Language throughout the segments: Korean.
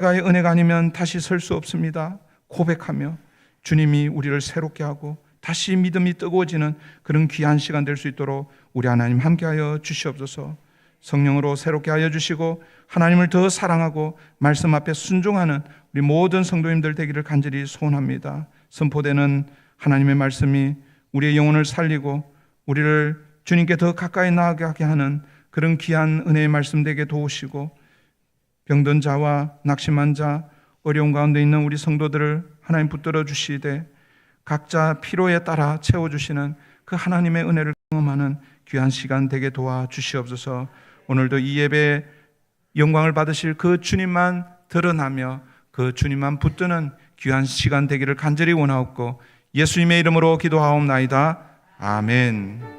내가의 은혜가 아니면 다시 설 수 없습니다. 고백하며 주님이 우리를 새롭게 하고 다시 믿음이 뜨거워지는 그런 귀한 시간 될 수 있도록 우리 하나님 함께하여 주시옵소서. 성령으로 새롭게 하여 주시고 하나님을 더 사랑하고 말씀 앞에 순종하는 우리 모든 성도님들 되기를 간절히 소원합니다. 선포되는 하나님의 말씀이 우리의 영혼을 살리고 우리를 주님께 더 가까이 나아가게 하는 그런 귀한 은혜의 말씀 되게 도우시고, 병든 자와 낙심한 자, 어려운 가운데 있는 우리 성도들을 하나님 붙들어 주시되 각자 필요에 따라 채워주시는 그 하나님의 은혜를 경험하는 귀한 시간 되게 도와주시옵소서. 오늘도 이 예배에 영광을 받으실 그 주님만 드러나며 그 주님만 붙드는 귀한 시간 되기를 간절히 원하옵고 예수님의 이름으로 기도하옵나이다. 아멘.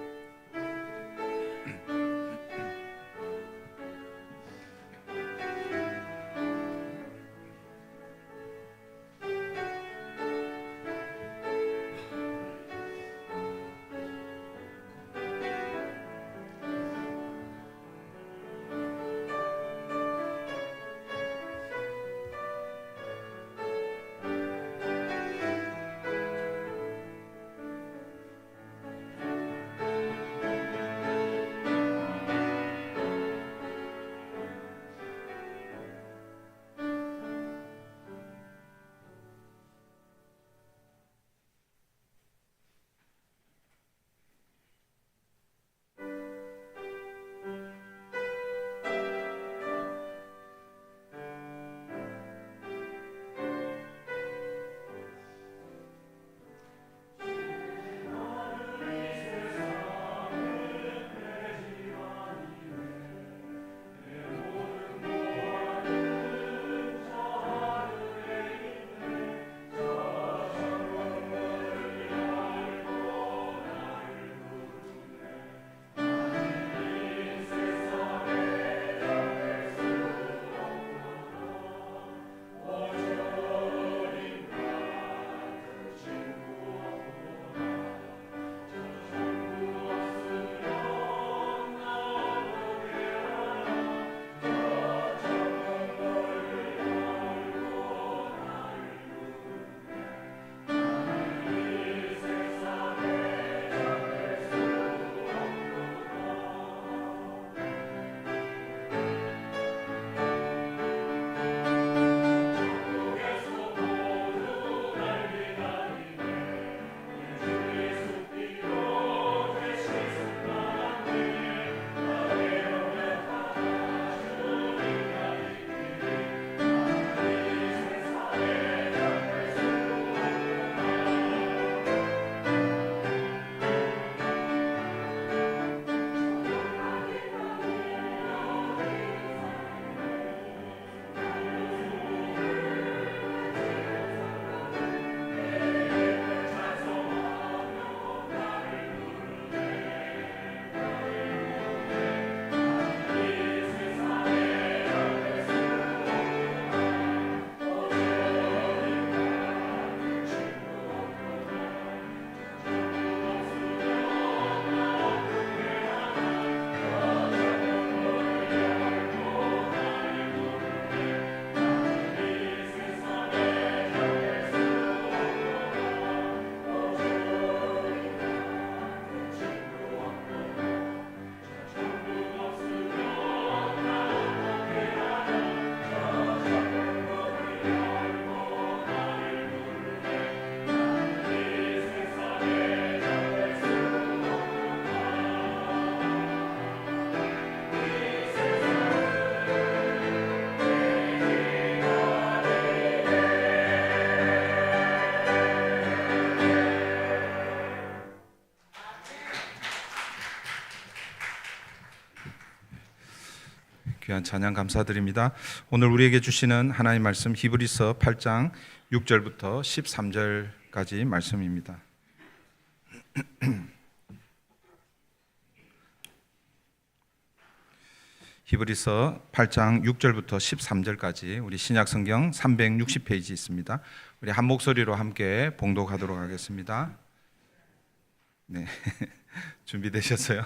귀한 찬양 감사드립니다. 오늘 우리에게 주시는 하나님 말씀 히브리서 8장 6절부터 13절까지 말씀입니다. 히브리서 8장 6절부터 13절까지 우리 신약성경 360페이지 있습니다. 우리 한 목소리로 함께 봉독하도록 하겠습니다. 네, 준비되셨어요?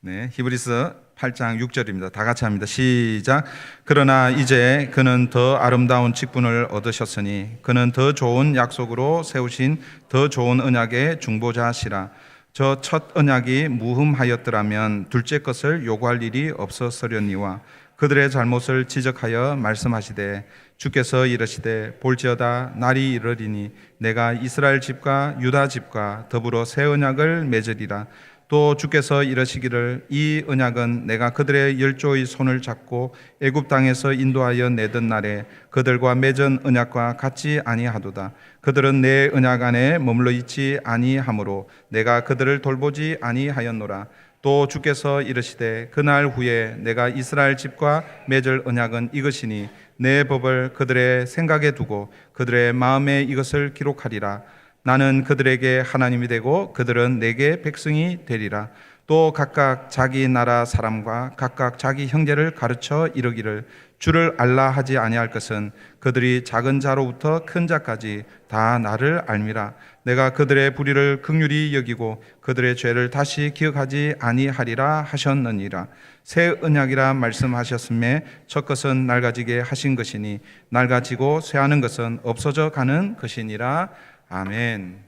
네, 히브리서 8장 6절입니다. 다 같이 합니다. 시작. 그러나 이제 그는 더 아름다운 직분을 얻으셨으니 그는 더 좋은 약속으로 세우신 더 좋은 언약의 중보자시라. 저 첫 언약이 무흠하였더라면 둘째 것을 요구할 일이 없었으려니와 그들의 잘못을 지적하여 말씀하시되 주께서 이르시되 볼지어다 날이 이르리니 내가 이스라엘 집과 유다 집과 더불어 새 언약을 맺으리라. 또 주께서 이르시기를 이 언약은 내가 그들의 열조의 손을 잡고 애굽 땅에서 인도하여 내던 날에 그들과 맺은 언약과 같지 아니하도다. 그들은 내 언약 안에 머물러 있지 아니하므로 내가 그들을 돌보지 아니하였노라. 또 주께서 이르시되 그날 후에 내가 이스라엘 집과 맺을 언약은 이것이니 내 법을 그들의 생각에 두고 그들의 마음에 이것을 기록하리라. 나는 그들에게 하나님이 되고 그들은 내게 백성이 되리라. 또 각각 자기 나라 사람과 각각 자기 형제를 가르쳐 이르기를 주를 알라 하지 아니할 것은 그들이 작은 자로부터 큰 자까지 다 나를 알미라. 내가 그들의 불의를 긍휼히 여기고 그들의 죄를 다시 기억하지 아니하리라 하셨느니라. 새 언약이라 말씀하셨음에 첫 것은 낡아지게 하신 것이니 낡아지고 쇠하는 것은 없어져 가는 것이니라. 아멘.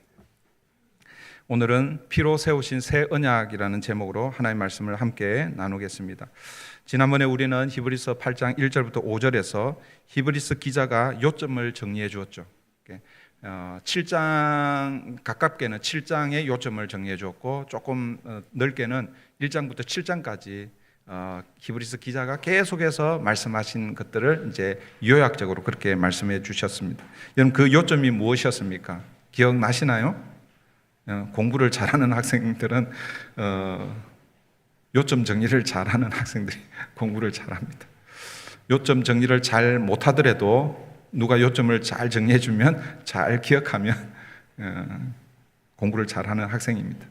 오늘은 피로 세우신 새 언약이라는 제목으로 하나님의 말씀을 함께 나누겠습니다. 지난번에 우리는 히브리서 8장 1절부터 5절에서 히브리서 기자가 요점을 정리해 주었죠. 7장 가깝게는 7장의 요점을 정리해 주었고 조금 넓게는 1장부터 7장까지 히브리서 기자가 계속해서 말씀하신 것들을 이제 요약적으로 그렇게 말씀해 주셨습니다. 여러분 그 요점이 무엇이었습니까? 기억나시나요? 공부를 잘하는 학생들은 요점 정리를 잘하는 학생들이 공부를 잘합니다. 요점 정리를 잘 못하더라도 누가 요점을 잘 정리해 주면 잘 기억하면 공부를 잘하는 학생입니다.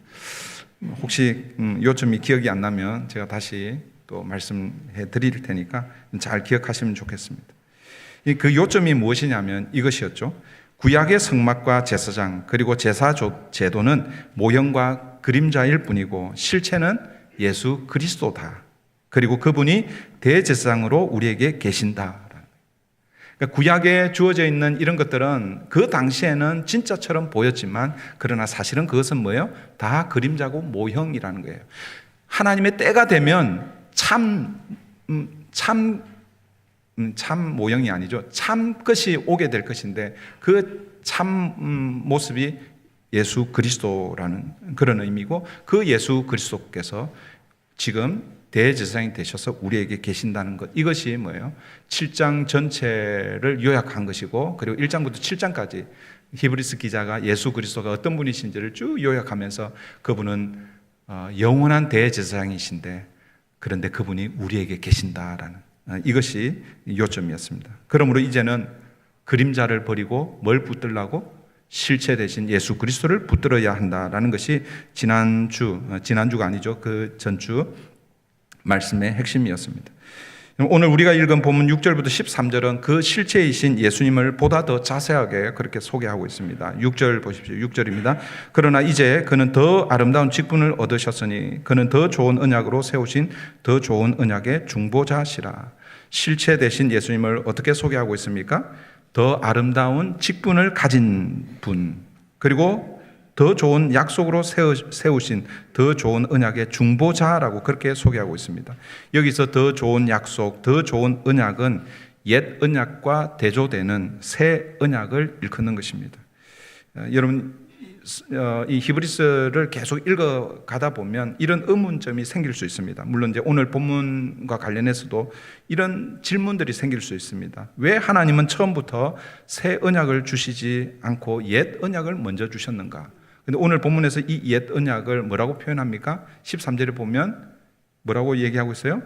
혹시 요점이 기억이 안 나면 제가 다시 또 말씀해 드릴 테니까 잘 기억하시면 좋겠습니다. 그 요점이 무엇이냐면 이것이었죠. 구약의 성막과 제사장 그리고 제사 제도는 모형과 그림자일 뿐이고 실체는 예수 그리스도다. 그리고 그분이 대제사장으로 우리에게 계신다. 그러니까 구약에 주어져 있는 이런 것들은 그 당시에는 진짜처럼 보였지만 그러나 사실은 그것은 뭐예요? 다 그림자고 모형이라는 거예요. 하나님의 때가 되면 참 모형이 아니죠. 참 것이 오게 될 것인데 그 참 모습이 예수 그리스도라는 그런 의미고 그 예수 그리스도께서 지금 대제사장이 되셔서 우리에게 계신다는 것, 이것이 뭐예요? 7장 전체를 요약한 것이고 그리고 1장부터 7장까지 히브리서 기자가 예수 그리스도가 어떤 분이신지를 쭉 요약하면서 그분은 영원한 대제사장이신데 그런데 그분이 우리에게 계신다라는 이것이 요점이었습니다. 그러므로 이제는 그림자를 버리고 뭘 붙들라고? 실체 대신 예수 그리스도를 붙들어야 한다라는 것이 지난주가 아니죠. 그 전주 말씀의 핵심이었습니다. 오늘 우리가 읽은 본문 6절부터 13절은 그 실체이신 예수님을 보다 더 자세하게 그렇게 소개하고 있습니다. 6절 보십시오. 6절입니다. 그러나 이제 그는 더 아름다운 직분을 얻으셨으니 그는 더 좋은 언약으로 세우신 더 좋은 언약의 중보자시라. 실체 대신 예수님을 어떻게 소개하고 있습니까? 더 아름다운 직분을 가진 분, 그리고 더 좋은 약속으로 세우신 더 좋은 언약의 중보자라고 그렇게 소개하고 있습니다. 여기서 더 좋은 약속, 더 좋은 언약은 옛 언약과 대조되는 새 언약을 일컫는 것입니다. 여러분 이 히브리서를 계속 읽어가다 보면 이런 의문점이 생길 수 있습니다. 물론 이제 오늘 본문과 관련해서도 이런 질문들이 생길 수 있습니다. 왜 하나님은 처음부터 새 언약을 주시지 않고 옛 언약을 먼저 주셨는가? 근데 오늘 본문에서 이 옛 언약을 뭐라고 표현합니까? 13절에 보면 뭐라고 얘기하고 있어요?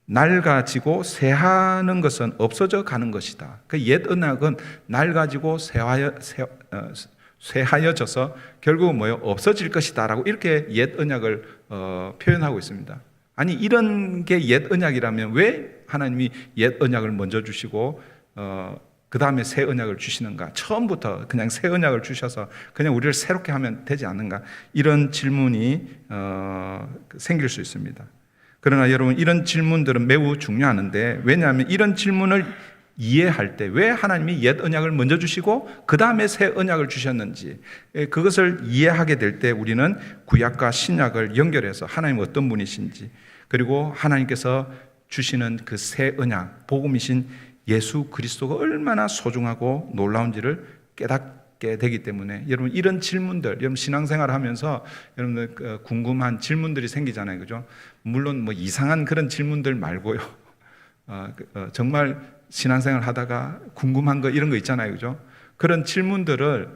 낡아지고 쇠하는 것은 없어져 가는 것이다. 그 옛 언약은 낡아지고 쇠하여져서 결국은 뭐예요? 없어질 것이다 라고 이렇게 옛 언약을 표현하고 있습니다. 아니 이런 게 옛 언약이라면 왜 하나님이 옛 언약을 먼저 주시고 그 다음에 새 언약을 주시는가? 처음부터 그냥 새 언약을 주셔서 그냥 우리를 새롭게 하면 되지 않는가? 이런 질문이 생길 수 있습니다. 그러나 여러분, 이런 질문들은 매우 중요한데, 왜냐하면 이런 질문을 이해할 때 왜 하나님이 옛 언약을 먼저 주시고 그 다음에 새 언약을 주셨는지, 그것을 이해하게 될 때 우리는 구약과 신약을 연결해서 하나님 어떤 분이신지, 그리고 하나님께서 주시는 그 새 언약, 복음이신 예수 그리스도가 얼마나 소중하고 놀라운지를 깨닫게 되기 때문에, 여러분, 이런 질문들, 여러분 신앙생활을 하면서 여러분들 궁금한 질문들이 생기잖아요, 그죠? 물론 뭐 이상한 그런 질문들 말고요, 정말 신앙생활 하다가 궁금한 거 이런 거 있잖아요, 그죠? 그런 질문들을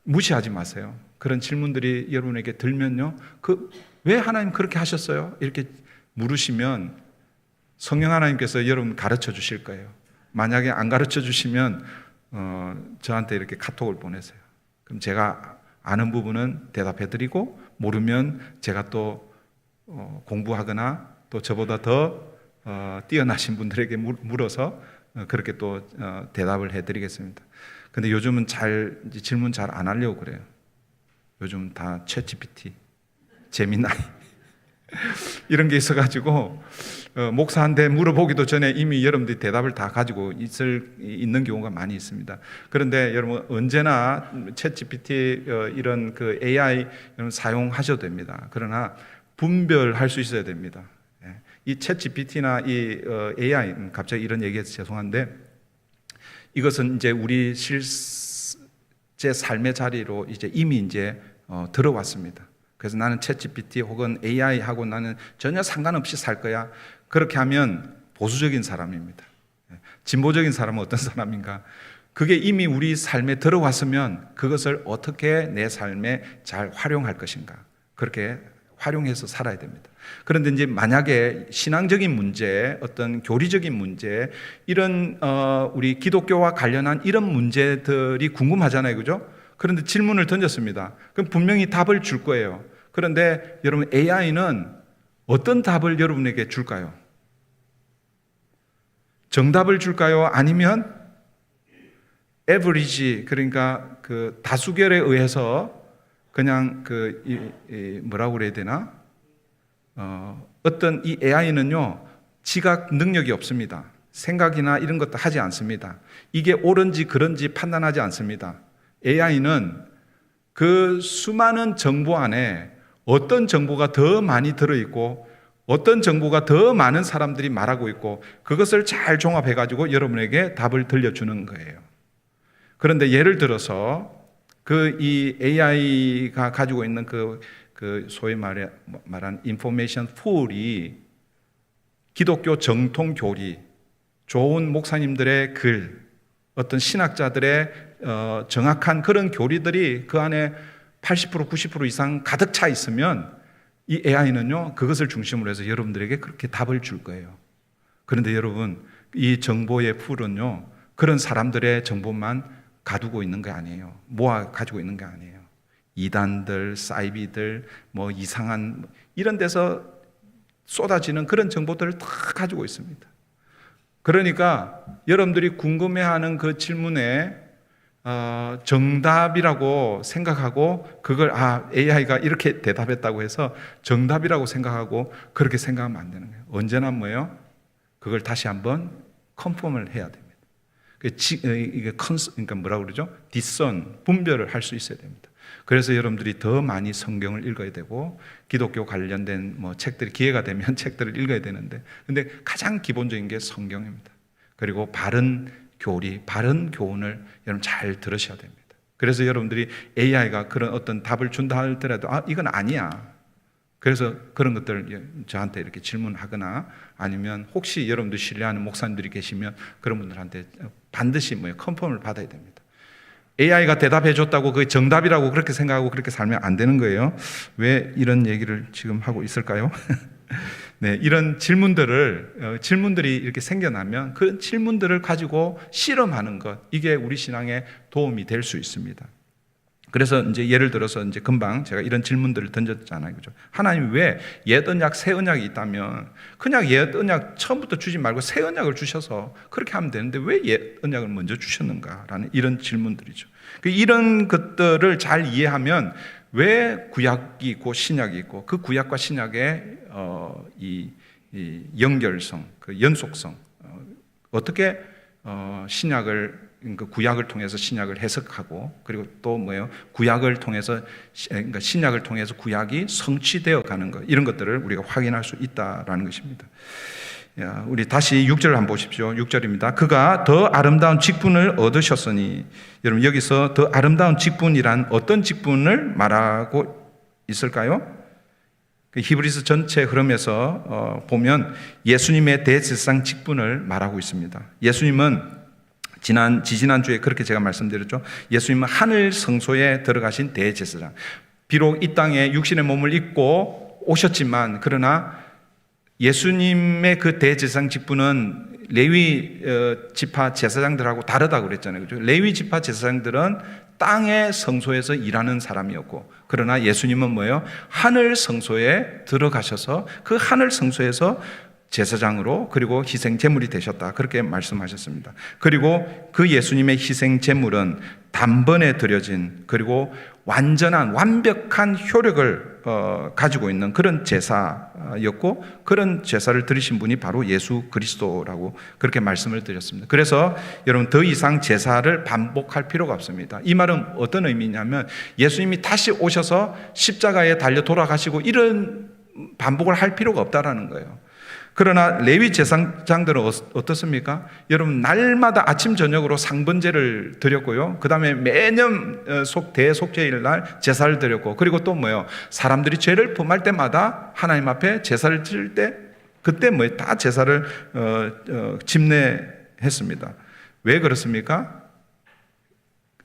무시하지 마세요. 그런 질문들이 여러분에게 들면요, 왜 하나님 그렇게 하셨어요? 이렇게 물으시면 성령 하나님께서 여러분 가르쳐 주실 거예요. 만약에 안 가르쳐 주시면 저한테 이렇게 카톡을 보내세요. 그럼 제가 아는 부분은 대답해 드리고, 모르면 제가 또 공부하거나 또 저보다 더 뛰어나신 분들에게 물어서 그렇게 또 대답을 해 드리겠습니다. 근데 요즘은 질문 잘 안 하려고 그래요. 요즘 다 챗GPT, 제미나이 이런 게 있어가지고 목사한테 물어보기도 전에 이미 여러분들이 대답을 다 가지고 있는 경우가 많이 있습니다. 그런데 여러분, 언제나 챗GPT 이런 그 AI 여러분 사용하셔도 됩니다. 그러나 분별할 수 있어야 됩니다. 이 챗GPT나 이 AI, 갑자기 이런 얘기해서 죄송한데, 이것은 이제 우리 실제 삶의 자리로 이제 이미 이제 들어왔습니다. 그래서 나는 챗GPT 혹은 AI하고 나는 전혀 상관없이 살 거야. 그렇게 하면 보수적인 사람입니다. 진보적인 사람은 어떤 사람인가? 그게 이미 우리 삶에 들어왔으면 그것을 어떻게 내 삶에 잘 활용할 것인가? 그렇게 활용해서 살아야 됩니다. 그런데 이제 만약에 신앙적인 문제, 어떤 교리적인 문제, 이런 우리 기독교와 관련한 이런 문제들이 궁금하잖아요, 그죠? 그런데 질문을 던졌습니다. 그럼 분명히 답을 줄 거예요. 그런데 여러분, AI는 어떤 답을 여러분에게 줄까요? 정답을 줄까요? 아니면 average, 그러니까 그 다수결에 의해서 그냥 뭐라고 그래야 되나? 어떤 이 AI는요, 지각 능력이 없습니다. 생각이나 이런 것도 하지 않습니다. 이게 옳은지 그른지 판단하지 않습니다. AI는 그 수많은 정보 안에 어떤 정보가 더 많이 들어있고 어떤 정보가 더 많은 사람들이 말하고 있고, 그것을 잘 종합해가지고 여러분에게 답을 들려주는 거예요. 그런데 예를 들어서 이 AI가 가지고 있는 그 소위 말한 인포메이션 풀이 기독교 정통 교리, 좋은 목사님들의 글, 어떤 신학자들의 정확한 그런 교리들이 그 안에 80% 90% 이상 가득 차 있으면 이 AI는요, 그것을 중심으로 해서 여러분들에게 그렇게 답을 줄 거예요. 그런데 여러분, 이 정보의 풀은요, 그런 사람들의 정보만 가두고 있는 게 아니에요. 모아 가지고 있는 게 아니에요. 이단들, 사이비들, 뭐 이상한 이런 데서 쏟아지는 그런 정보들을 다 가지고 있습니다. 그러니까 여러분들이 궁금해하는 그 질문에 정답이라고 생각하고, 그걸 AI가 이렇게 대답했다고 해서 정답이라고 생각하고 그렇게 생각하면 안 되는 거예요. 언제나 뭐예요? 그걸 다시 한번 컨펌을 해야 됩니다. 이게 그러니까 뭐라고 그러죠? 디선, 분별을 할 수 있어야 됩니다. 그래서 여러분들이 더 많이 성경을 읽어야 되고, 기독교 관련된 뭐 책들이 기회가 되면 책들을 읽어야 되는데, 근데 가장 기본적인 게 성경입니다. 그리고 바른 교리, 바른 교훈을 여러분 잘 들으셔야 됩니다. 그래서 여러분들이 AI가 그런 어떤 답을 준다 하더라도 이건 아니야. 그래서 그런 것들을 저한테 이렇게 질문하거나, 아니면 혹시 여러분들 신뢰하는 목사님들이 계시면 그런 분들한테 반드시 컨펌을 받아야 됩니다. AI가 대답해 줬다고 그게 정답이라고 그렇게 생각하고 그렇게 살면 안 되는 거예요. 왜 이런 얘기를 지금 하고 있을까요? 네, 이런 질문들이 이렇게 생겨나면 그 질문들을 가지고 실험하는 것, 이게 우리 신앙에 도움이 될 수 있습니다. 그래서 이제 예를 들어서 이제 금방 제가 이런 질문들을 던졌잖아요. 그죠? 하나님 왜 옛 언약, 새 언약이 있다면 그냥 옛 언약 처음부터 주지 말고 새 언약을 주셔서 그렇게 하면 되는데 왜 옛 언약을 먼저 주셨는가라는 이런 질문들이죠. 이런 것들을 잘 이해하면 왜 구약이 있고 신약이 있고 그 구약과 신약의 이 연결성, 그 연속성, 어떻게 신약을 그 구약을 통해서 신약을 해석하고 그리고 또 뭐예요? 구약을 통해서 그러니까 신약을 통해서 구약이 성취되어 가는 것 이런 것들을 우리가 확인할 수 있다라는 것입니다. 우리 다시 6절 한번 보십시오. 6절입니다. 그가 더 아름다운 직분을 얻으셨으니 여러분 여기서 더 아름다운 직분이란 어떤 직분을 말하고 있을까요? 히브리서 전체 흐름에서 보면 예수님의 대제사장 직분을 말하고 있습니다. 예수님은 지지난주에 그렇게 제가 말씀드렸죠. 예수님은 하늘 성소에 들어가신 대제사장. 비록 이 땅에 육신의 몸을 입고 오셨지만 그러나 예수님의 그 대제사장 직분은 레위 지파 제사장들하고 다르다고 그랬잖아요. 그렇죠? 레위 지파 제사장들은 땅의 성소에서 일하는 사람이었고 그러나 예수님은 뭐예요? 하늘 성소에 들어가셔서 그 하늘 성소에서 제사장으로 그리고 희생 제물이 되셨다. 그렇게 말씀하셨습니다. 그리고 그 예수님의 희생 제물은 단번에 드려진 그리고 완벽한 효력을 가지고 있는 그런 제사였고 그런 제사를 드리신 분이 바로 예수 그리스도라고 그렇게 말씀을 드렸습니다. 그래서 여러분 더 이상 제사를 반복할 필요가 없습니다. 이 말은 어떤 의미냐면 예수님이 다시 오셔서 십자가에 달려 돌아가시고 이런 반복을 할 필요가 없다라는 거예요. 그러나 레위 제사장들은 어떻습니까? 여러분 날마다 아침 저녁으로 상번제를 드렸고요. 그 다음에 매년 대속죄일 날 제사를 드렸고 그리고 또 뭐요? 사람들이 죄를 범할 때마다 하나님 앞에 제사를 드릴 때 그때 뭐 다 제사를 집례했습니다. 왜 그렇습니까?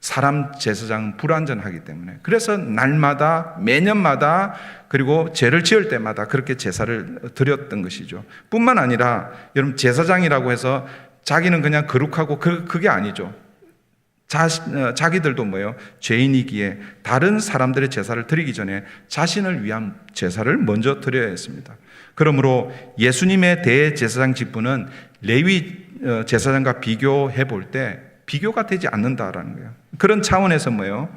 사람 제사장은 불완전하기 때문에 그래서 날마다 매년마다 그리고 죄를 지을 때마다 그렇게 제사를 드렸던 것이죠. 뿐만 아니라 여러분 제사장이라고 해서 자기는 그냥 거룩하고 그게 아니죠. 자기들도 뭐예요? 죄인이기에 다른 사람들의 제사를 드리기 전에 자신을 위한 제사를 먼저 드려야 했습니다. 그러므로 예수님의 대제사장 직분은 레위 제사장과 비교해 볼 때 비교가 되지 않는다라는 거예요. 그런 차원에서 뭐예요?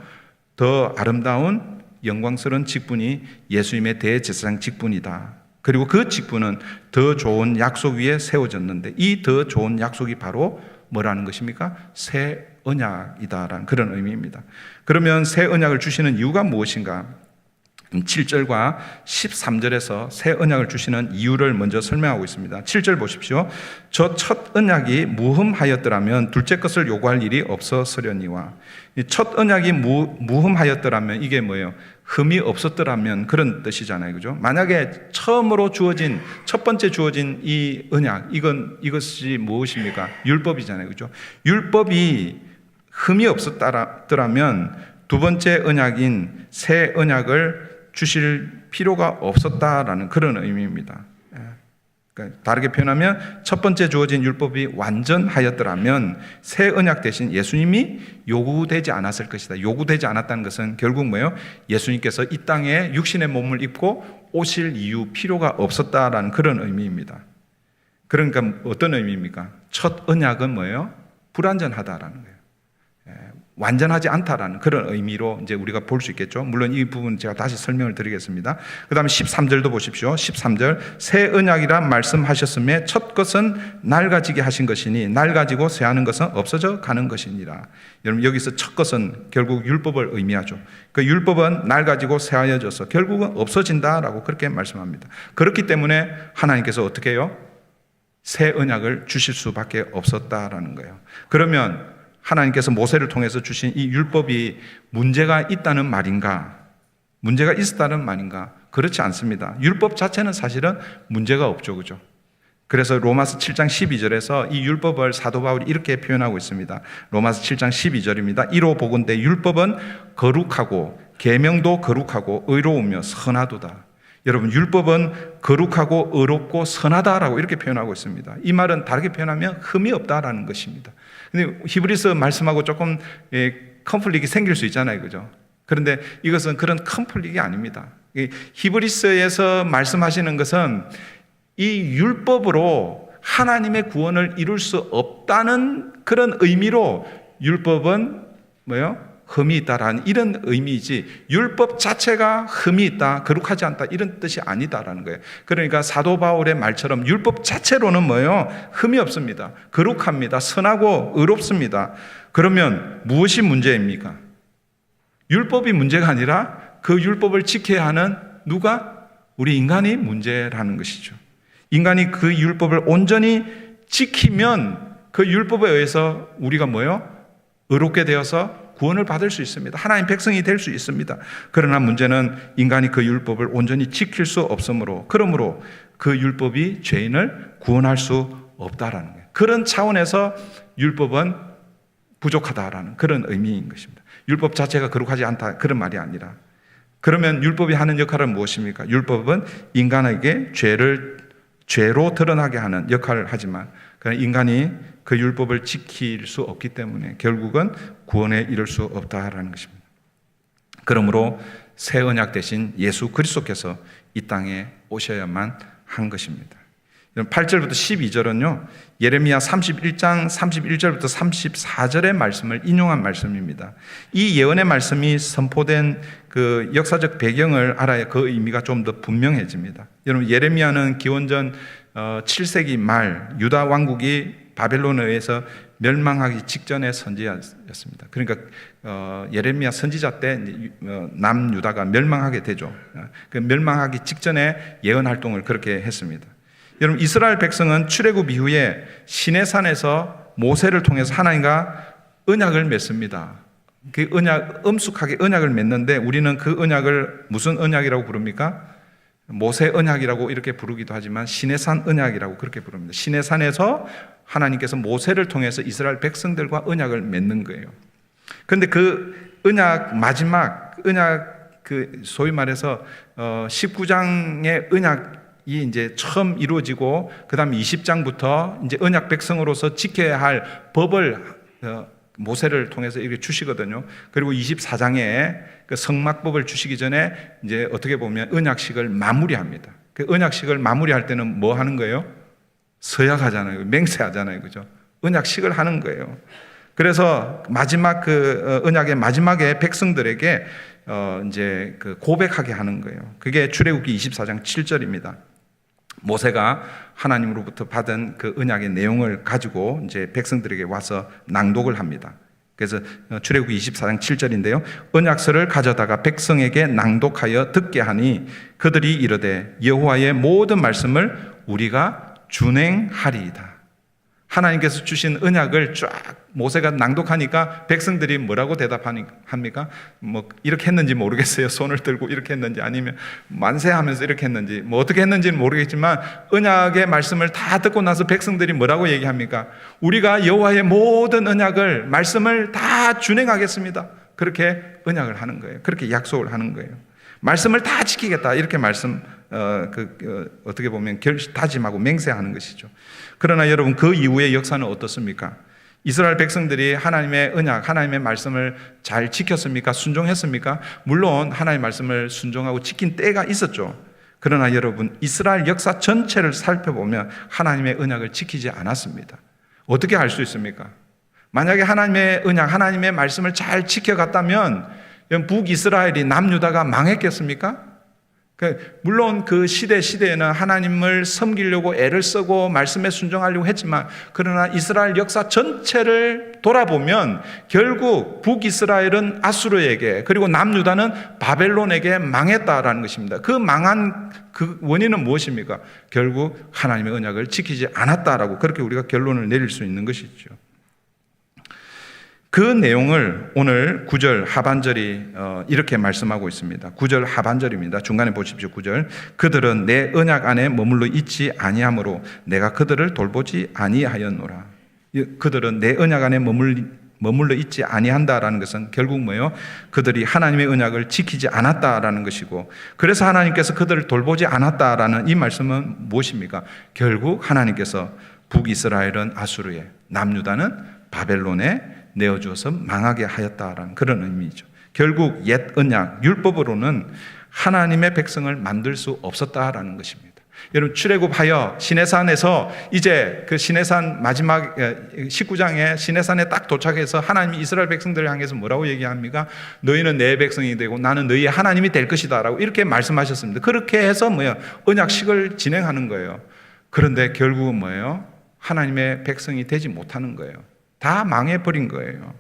더 아름다운 영광스러운 직분이 예수님의 대제사장 직분이다. 그리고 그 직분은 더 좋은 약속 위에 세워졌는데 이 더 좋은 약속이 바로 뭐라는 것입니까? 새 언약이다라는 그런 의미입니다. 그러면 새 언약을 주시는 이유가 무엇인가? 7절과 13절에서 새 언약을 주시는 이유를 먼저 설명하고 있습니다. 7절 보십시오. 저 첫 언약이 무흠하였더라면 둘째 것을 요구할 일이 없었으려니와. 첫 언약이 무흠하였더라면 이게 뭐예요? 흠이 없었더라면 그런 뜻이잖아요. 그죠? 만약에 처음으로 주어진 첫 번째 주어진 이 언약 이것이 무엇입니까? 율법이잖아요. 그죠? 율법이 흠이 없었더라면 두 번째 언약인 새 언약을 주실 필요가 없었다라는 그런 의미입니다. 그러니까 다르게 표현하면 첫 번째 주어진 율법이 완전하였더라면 새 언약 대신 예수님이 요구되지 않았을 것이다. 요구되지 않았다는 것은 결국 뭐예요? 예수님께서 이 땅에 육신의 몸을 입고 오실 이유 필요가 없었다라는 그런 의미입니다. 그러니까 어떤 의미입니까? 첫 언약은 뭐예요? 불완전하다라는 거예요. 완전하지 않다라는 그런 의미로 이제 우리가 볼 수 있겠죠. 물론 이 부분 제가 다시 설명을 드리겠습니다. 그 다음에 13절도 보십시오. 13절 새 언약이라 말씀하셨음에 첫 것은 낡아지게 하신 것이니 낡아지고 새하는 것은 없어져 가는 것이니라. 여러분 여기서 첫 것은 결국 율법을 의미하죠. 그 율법은 낡아지고 새하여져서 결국은 없어진다라고 그렇게 말씀합니다. 그렇기 때문에 하나님께서 어떻게 해요? 새 언약을 주실 수밖에 없었다라는 거예요. 그러면 하나님께서 모세를 통해서 주신 이 율법이 문제가 있다는 말인가? 문제가 있었다는 말인가? 그렇지 않습니다. 율법 자체는 사실은 문제가 없죠. 그죠? 그래서 로마서 7장 12절에서 이 율법을 사도 바울이 이렇게 표현하고 있습니다. 로마서 7장 12절입니다. 이로 보건대 율법은 거룩하고 계명도 거룩하고 의로우며 선하도다. 여러분 율법은 거룩하고 의롭고 선하다라고 이렇게 표현하고 있습니다. 이 말은 다르게 표현하면 흠이 없다라는 것입니다. 근데 히브리서 말씀하고 조금 컨플릭이 생길 수 있잖아요. 그죠? 그런데 이것은 그런 큰 풀릭이 아닙니다. 이 히브리서에서 말씀하시는 것은 이 율법으로 하나님의 구원을 이룰 수 없다는 그런 의미로 율법은 뭐요? 흠이 있다라는 이런 의미이지, 율법 자체가 흠이 있다, 거룩하지 않다, 이런 뜻이 아니다라는 거예요. 그러니까 사도 바울의 말처럼 율법 자체로는 뭐요? 흠이 없습니다. 거룩합니다. 선하고 의롭습니다. 그러면 무엇이 문제입니까? 율법이 문제가 아니라 그 율법을 지켜야 하는 누가? 우리 인간이 문제라는 것이죠. 인간이 그 율법을 온전히 지키면 그 율법에 의해서 우리가 뭐요? 의롭게 되어서 구원을 받을 수 있습니다. 하나님 백성이 될 수 있습니다. 그러나 문제는 인간이 그 율법을 온전히 지킬 수 없으므로, 그러므로 그 율법이 죄인을 구원할 수 없다라는 거예요. 그런 차원에서 율법은 부족하다라는 그런 의미인 것입니다. 율법 자체가 거룩하지 않다, 그런 말이 아니라, 그러면 율법이 하는 역할은 무엇입니까? 율법은 인간에게 죄로 드러나게 하는 역할을 하지만, 그러나 인간이 그 율법을 지킬 수 없기 때문에 결국은 구원에 이를 수 없다라는 것입니다. 그러므로 새 언약 대신 예수 그리스도께서 이 땅에 오셔야만 한 것입니다. 8절부터 12절은요, 예레미야 31장 31절부터 34절의 말씀을 인용한 말씀입니다. 이 예언의 말씀이 선포된 그 역사적 배경을 알아야 그 의미가 좀 더 분명해집니다. 여러분, 예레미야는 기원전 7세기 말 유다 왕국이 바벨론에 의해서 멸망하기 직전의 선지자였습니다. 그러니까 예레미야 선지자 때 남유다가 멸망하게 되죠. 그 멸망하기 직전에 예언 활동을 그렇게 했습니다. 여러분, 이스라엘 백성은 출애굽 이후에 시내산에서 모세를 통해서 하나님과 언약을 맺습니다. 그 언약, 엄숙하게 언약을 맺는데 우리는 그 언약을 무슨 언약이라고 부릅니까? 모세 언약이라고 이렇게 부르기도 하지만 시내산 언약이라고 그렇게 부릅니다. 시내산에서 하나님께서 모세를 통해서 이스라엘 백성들과 언약을 맺는 거예요. 그런데 그 언약 마지막 언약, 그 소위 말해서 19장의 언약이 이제 처음 이루어지고, 그 다음 20장부터 이제 언약 백성으로서 지켜야 할 법을 모세를 통해서 이렇게 주시거든요. 그리고 24장에 그 성막법을 주시기 전에 이제 어떻게 보면 언약식을 마무리합니다. 그 언약식을 마무리할 때는 뭐 하는 거예요? 서약하잖아요. 맹세하잖아요. 그죠? 언약식을 하는 거예요. 그래서 마지막 그 언약의 마지막에 백성들에게 이제 그 고백하게 하는 거예요. 그게 출애굽기 24장 7절입니다. 모세가 하나님으로부터 받은 그 언약의 내용을 가지고 이제 백성들에게 와서 낭독을 합니다. 그래서 출애굽기 24장 7절인데요. 언약서를 가져다가 백성에게 낭독하여 듣게 하니 그들이 이르되 여호와의 모든 말씀을 우리가 준행하리이다. 하나님께서 주신 언약을 쫙 모세가 낭독하니까 백성들이 뭐라고 대답합니까? 뭐 이렇게 했는지 모르겠어요. 손을 들고 이렇게 했는지 아니면 만세하면서 이렇게 했는지 뭐 어떻게 했는지는 모르겠지만 언약의 말씀을 다 듣고 나서 백성들이 뭐라고 얘기합니까? 우리가 여호와의 모든 언약을 말씀을 다 준행하겠습니다. 그렇게 언약을 하는 거예요. 그렇게 약속을 하는 거예요. 말씀을 다 지키겠다 이렇게 어떻게 보면 다짐하고 맹세하는 것이죠. 그러나 여러분, 그 이후의 역사는 어떻습니까? 이스라엘 백성들이 하나님의 언약, 하나님의 말씀을 잘 지켰습니까? 순종했습니까? 물론 하나님의 말씀을 순종하고 지킨 때가 있었죠. 그러나 여러분, 이스라엘 역사 전체를 살펴보면 하나님의 언약을 지키지 않았습니다. 어떻게 알 수 있습니까? 만약에 하나님의 언약, 하나님의 말씀을 잘 지켜갔다면 북이스라엘이 남유다가 망했겠습니까? 물론 그 시대에는 하나님을 섬기려고 애를 쓰고 말씀에 순종하려고 했지만, 그러나 이스라엘 역사 전체를 돌아보면 결국 북이스라엘은 아수르에게, 그리고 남유다는 바벨론에게 망했다라는 것입니다. 그 망한 그 원인은 무엇입니까? 결국 하나님의 언약을 지키지 않았다라고, 그렇게 우리가 결론을 내릴 수 있는 것이죠. 그 내용을 오늘 9절 하반절이 이렇게 말씀하고 있습니다. 9절 하반절입니다. 중간에 보십시오. 9절. 그들은 내 언약 안에 머물러 있지 아니하므로 내가 그들을 돌보지 아니하였노라. 그들은 내 언약 안에 머물러 있지 아니한다라는 것은 결국 뭐예요? 그들이 하나님의 언약을 지키지 않았다라는 것이고, 그래서 하나님께서 그들을 돌보지 않았다라는 이 말씀은 무엇입니까? 결국 하나님께서 북이스라엘은 아수르에, 남유다는 바벨론에 내어주어서 망하게 하였다라는 그런 의미죠. 결국 옛 언약, 율법으로는 하나님의 백성을 만들 수 없었다라는 것입니다. 여러분, 출애굽하여 시내산에서 이제 그 시내산 마지막 19장에 시내산에 딱 도착해서 하나님이 이스라엘 백성들을 향해서 뭐라고 얘기합니까? 너희는 내 백성이 되고 나는 너희의 하나님이 될 것이다 라고 이렇게 말씀하셨습니다. 그렇게 해서 뭐예요? 언약식을 진행하는 거예요. 그런데 결국은 뭐예요? 하나님의 백성이 되지 못하는 거예요. 다 망해버린 거예요.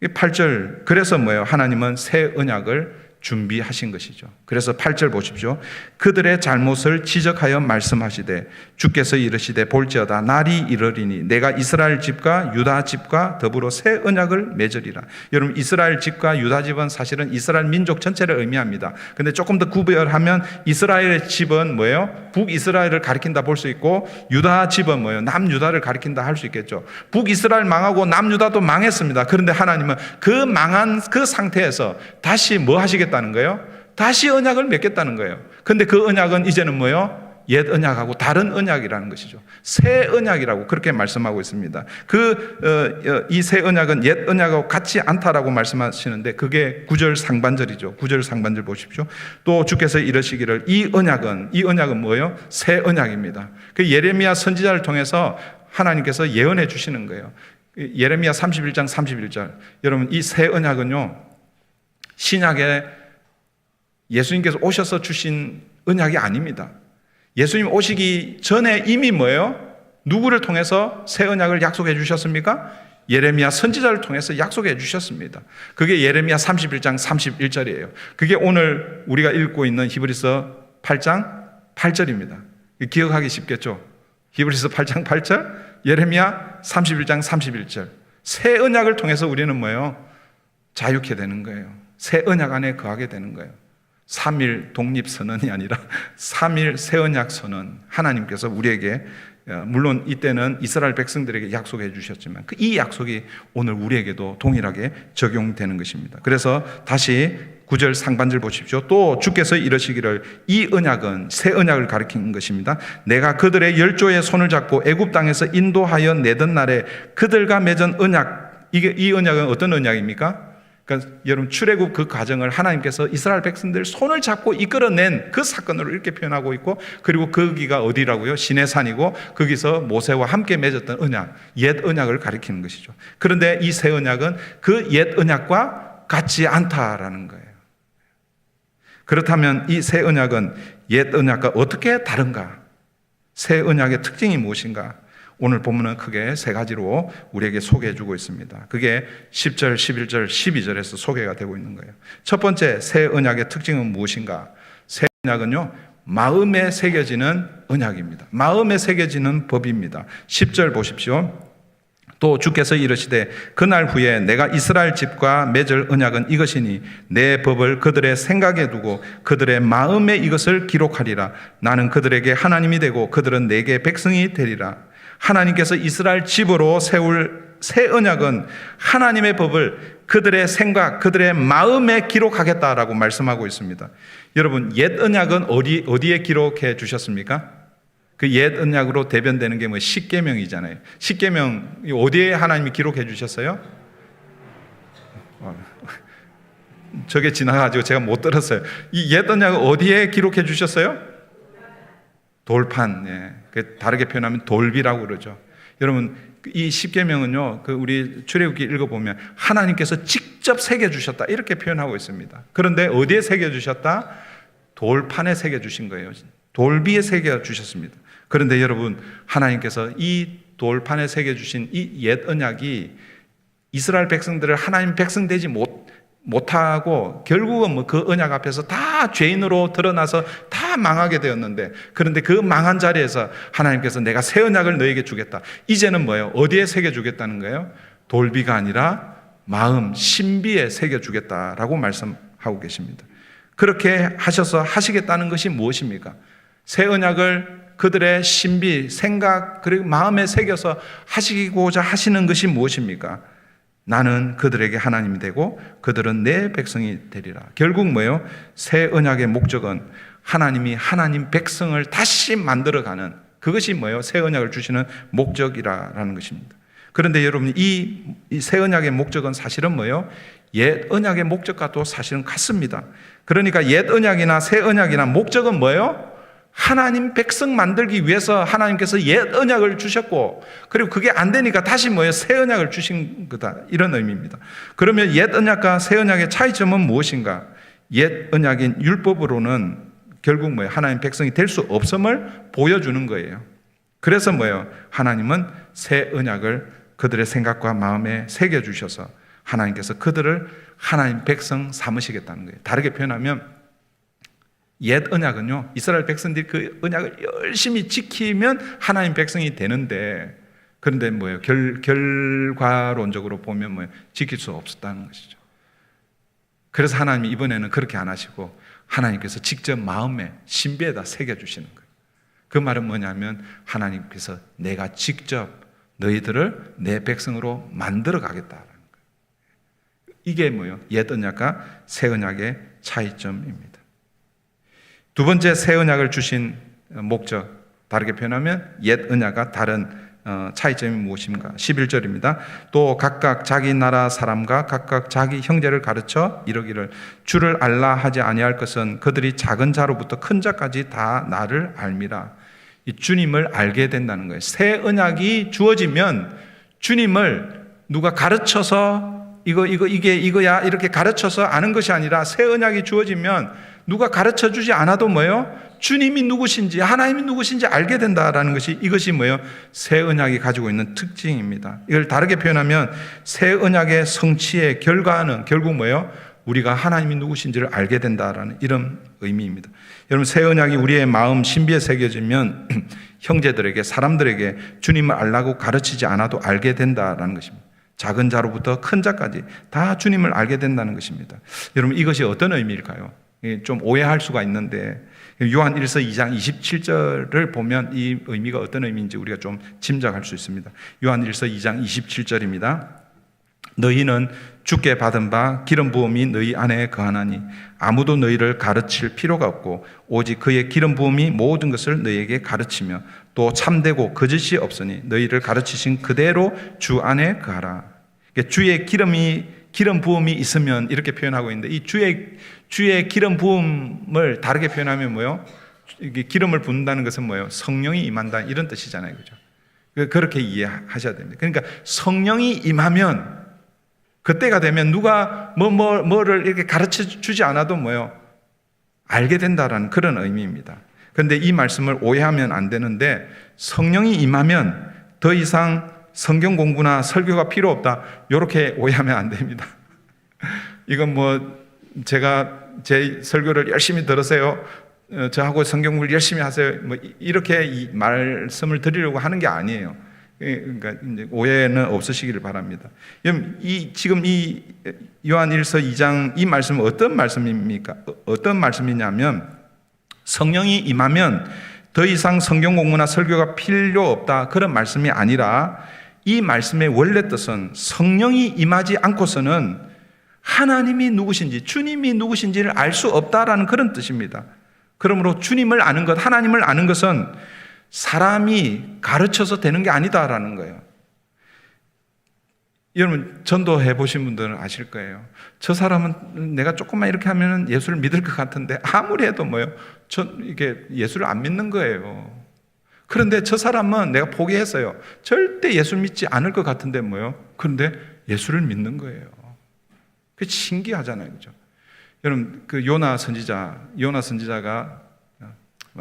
8절, 그래서 뭐예요? 하나님은 새 언약을 준비하신 것이죠. 그래서 8절 보십시오. 그들의 잘못을 지적하여 말씀하시되 주께서 이르시되 볼지어다 날이 이르리니 내가 이스라엘 집과 유다 집과 더불어 새 언약을 맺으리라. 여러분, 이스라엘 집과 유다 집은 사실은 이스라엘 민족 전체를 의미합니다. 근데 조금 더 구별하면 이스라엘의 집은 뭐예요? 북이스라엘을 가리킨다 볼 수 있고, 유다 집은 뭐예요? 남유다를 가리킨다 할 수 있겠죠. 북이스라엘 망하고 남유다도 망했습니다. 그런데 하나님은 그 망한 그 상태에서 다시 뭐 하시겠다는 거예요? 다시 언약을 맺겠다는 거예요. 근데 그 언약은 이제는 뭐예요? 옛 언약하고 다른 언약이라는 것이죠. 새 언약이라고 그렇게 말씀하고 있습니다. 이 새 언약은 옛 언약하고 같지 않다라고 말씀하시는데 그게 9절 상반절이죠. 9절 상반절 보십시오. 또 주께서 이르시기를 이 언약은 뭐예요? 새 언약입니다. 그 예레미야 선지자를 통해서 하나님께서 예언해 주시는 거예요. 예레미야 31장 31절. 여러분, 이 새 언약은요, 신약에 예수님께서 오셔서 주신 언약이 아닙니다. 예수님 오시기 전에 이미 뭐예요? 누구를 통해서 새 언약을 약속해 주셨습니까? 예레미야 선지자를 통해서 약속해 주셨습니다. 그게 예레미야 31장 31절이에요. 그게 오늘 우리가 읽고 있는 히브리서 8장 8절입니다. 기억하기 쉽겠죠? 히브리서 8장 8절, 예레미야 31장 31절. 새 언약을 통해서 우리는 뭐예요? 자유케 되는 거예요. 새 언약 안에 거하게 되는 거예요. 3일 독립선언이 아니라 3일 새 언약 선언. 하나님께서 우리에게, 물론 이때는 이스라엘 백성들에게 약속해 주셨지만 이 약속이 오늘 우리에게도 동일하게 적용되는 것입니다. 그래서 다시 9절 상반절 보십시오. 또 주께서 이르시기를 이 언약은 새 언약을 가리키는 것입니다. 내가 그들의 열조의 손을 잡고 애굽 땅에서 인도하여 내던 날에 그들과 맺은 언약. 이 언약은 어떤 언약입니까? 그러니까 여러분, 출애굽 그 과정을 하나님께서 이스라엘 백성들 손을 잡고 이끌어낸 그 사건으로 이렇게 표현하고 있고, 그리고 거기가 어디라고요? 시내산이고, 거기서 모세와 함께 맺었던 언약, 옛 언약을 가리키는 것이죠. 그런데 이 새 언약은 그 옛 언약과 같지 않다라는 거예요. 그렇다면 이 새 언약은 옛 언약과 어떻게 다른가? 새 언약의 특징이 무엇인가? 오늘 본문은 크게 세 가지로 우리에게 소개해 주고 있습니다. 그게 10절, 11절, 12절에서 소개가 되고 있는 거예요. 첫 번째, 새 언약의 특징은 무엇인가? 새 언약은요, 마음에 새겨지는 언약입니다. 마음에 새겨지는 법입니다. 10절 보십시오. 또 주께서 이르시되 그날 후에 내가 이스라엘 집과 맺을 언약은 이것이니 내 법을 그들의 생각에 두고 그들의 마음에 이것을 기록하리라. 나는 그들에게 하나님이 되고 그들은 내게 백성이 되리라. 하나님께서 이스라엘 집으로 세울 새 언약은 하나님의 법을 그들의 생각, 그들의 마음에 기록하겠다라고 말씀하고 있습니다. 여러분, 옛 언약은 어디에 기록해 주셨습니까? 그 옛 언약으로 대변되는 게 뭐 십계명이잖아요. 십계명 어디에 하나님이 기록해 주셨어요? 저게 지나가지고 제가 못 들었어요. 이 옛 언약을 어디에 기록해 주셨어요? 돌판, 예. 다르게 표현하면 돌비라고 그러죠. 여러분, 이 십계명은요, 우리 출애굽기 읽어보면 하나님께서 직접 새겨 주셨다 이렇게 표현하고 있습니다. 그런데 어디에 새겨 주셨다? 돌판에 새겨 주신 거예요. 돌비에 새겨 주셨습니다. 그런데 여러분, 하나님께서 이 돌판에 새겨 주신 이 옛 언약이 이스라엘 백성들을 하나님 백성 되지 못하고 결국은 그 언약 앞에서 다 죄인으로 드러나서 다 망하게 되었는데, 그런데 그 망한 자리에서 하나님께서 내가 새 언약을 너에게 주겠다. 이제는 뭐예요? 어디에 새겨주겠다는 거예요? 돌비가 아니라 마음, 신비에 새겨주겠다라고 말씀하고 계십니다. 그렇게 하셔서 하시겠다는 것이 무엇입니까? 새 언약을 그들의 신비, 생각, 그리고 마음에 새겨서 하시고자 하시는 것이 무엇입니까? 나는 그들에게 하나님이 되고 그들은 내 백성이 되리라. 결국 뭐예요? 새 언약의 목적은 하나님이 하나님 백성을 다시 만들어가는, 그것이 뭐예요? 새 언약을 주시는 목적이라는 것입니다. 그런데 여러분, 이 새 언약의 목적은 사실은 뭐예요? 옛 언약의 목적과도 사실은 같습니다. 그러니까 옛 언약이나 새 언약이나 목적은 뭐예요? 하나님 백성 만들기 위해서 하나님께서 옛 언약을 주셨고, 그리고 그게 안 되니까 다시 뭐예요? 새 언약을 주신 거다, 이런 의미입니다. 그러면 옛 언약과 새 언약의 차이점은 무엇인가? 옛 언약인 율법으로는 결국 뭐예요? 하나님 백성이 될 수 없음을 보여주는 거예요. 그래서 뭐예요? 하나님은 새 언약을 그들의 생각과 마음에 새겨주셔서 하나님께서 그들을 하나님 백성 삼으시겠다는 거예요. 다르게 표현하면 옛 언약은요, 이스라엘 백성들이 그 언약을 열심히 지키면 하나님 백성이 되는데, 그런데 뭐예요? 결과론적으로 보면 뭐예요? 지킬 수 없었다는 것이죠. 그래서 하나님이 이번에는 그렇게 안 하시고 하나님께서 직접 마음에 신비에다 새겨주시는 거예요. 그 말은 뭐냐면 하나님께서 내가 직접 너희들을 내 백성으로 만들어 가겠다라는 거예요. 이게 뭐예요? 옛 언약과 새 언약의 차이점입니다. 두 번째, 새 언약을 주신 목적, 다르게 표현하면 옛 언약과 다른 차이점이 무엇인가? 11절입니다. 또 각각 자기 나라 사람과 각각 자기 형제를 가르쳐 이르기를 주를 알라 하지 아니할 것은 그들이 작은 자로부터 큰 자까지 다 나를 알미라. 이 주님을 알게 된다는 거예요. 새 언약이 주어지면 주님을 누가 가르쳐서 이게 이거야 이렇게 가르쳐서 아는 것이 아니라, 새 언약이 주어지면 누가 가르쳐 주지 않아도 뭐예요? 주님이 누구신지, 하나님이 누구신지 알게 된다라는 것이, 이것이 뭐예요? 새 언약이 가지고 있는 특징입니다. 이걸 다르게 표현하면 새 언약의 성취의 결과는 결국 뭐예요? 우리가 하나님이 누구신지를 알게 된다라는 이런 의미입니다. 여러분, 새 언약이 우리의 마음 신비에 새겨지면 형제들에게, 사람들에게 주님을 알라고 가르치지 않아도 알게 된다라는 것입니다. 작은 자로부터 큰 자까지 다 주님을 알게 된다는 것입니다. 여러분, 이것이 어떤 의미일까요? 좀 오해할 수가 있는데, 요한 1서 2장 27절을 보면 이 의미가 어떤 의미인지 우리가 좀 짐작할 수 있습니다. 요한 1서 2장 27절입니다. 너희는 주께 받은 바 기름 부음이 너희 안에 거하나니 아무도 너희를 가르칠 필요가 없고 오직 그의 기름 부음이 모든 것을 너희에게 가르치며 또 참되고 거짓이 없으니 너희를 가르치신 그대로 주 안에 거하라. 주의 기름 부음이 있으면 이렇게 표현하고 있는데, 이 주의 기름 부음을 다르게 표현하면 뭐요? 이게 기름을 붓는다는 것은 뭐예요? 성령이 임한다, 이런 뜻이잖아요, 그죠? 그렇게 이해하셔야 됩니다. 그러니까 성령이 임하면, 그때가 되면 누가 뭐를 이렇게 가르쳐 주지 않아도 뭐요? 알게 된다라는 그런 의미입니다. 그런데 이 말씀을 오해하면 안 되는데, 성령이 임하면 더 이상 성경 공부나 설교가 필요 없다, 이렇게 오해하면 안 됩니다. 이건 제가 제 설교를 열심히 들으세요, 저하고 성경 공부를 열심히 하세요, 이렇게 이 말씀을 드리려고 하는 게 아니에요. 그러니까 이제 오해는 없으시기를 바랍니다. 지금 이 요한 1서 2장 이 말씀은 어떤 말씀입니까? 어떤 말씀이냐면, 성령이 임하면 더 이상 성경 공부나 설교가 필요 없다, 그런 말씀이 아니라, 이 말씀의 원래 뜻은 성령이 임하지 않고서는 하나님이 누구신지, 주님이 누구신지를 알 수 없다라는 그런 뜻입니다. 그러므로 주님을 아는 것, 하나님을 아는 것은 사람이 가르쳐서 되는 게 아니다라는 거예요. 여러분, 전도해 보신 분들은 아실 거예요. 저 사람은 내가 조금만 이렇게 하면 예수를 믿을 것 같은데 아무리 해도 이게 예수를 안 믿는 거예요. 그런데 저 사람은 내가 포기했어요. 절대 예수 믿지 않을 것 같은데 그런데 예수를 믿는 거예요. 그게 신기하잖아요, 그죠? 여러분, 그 요나 선지자가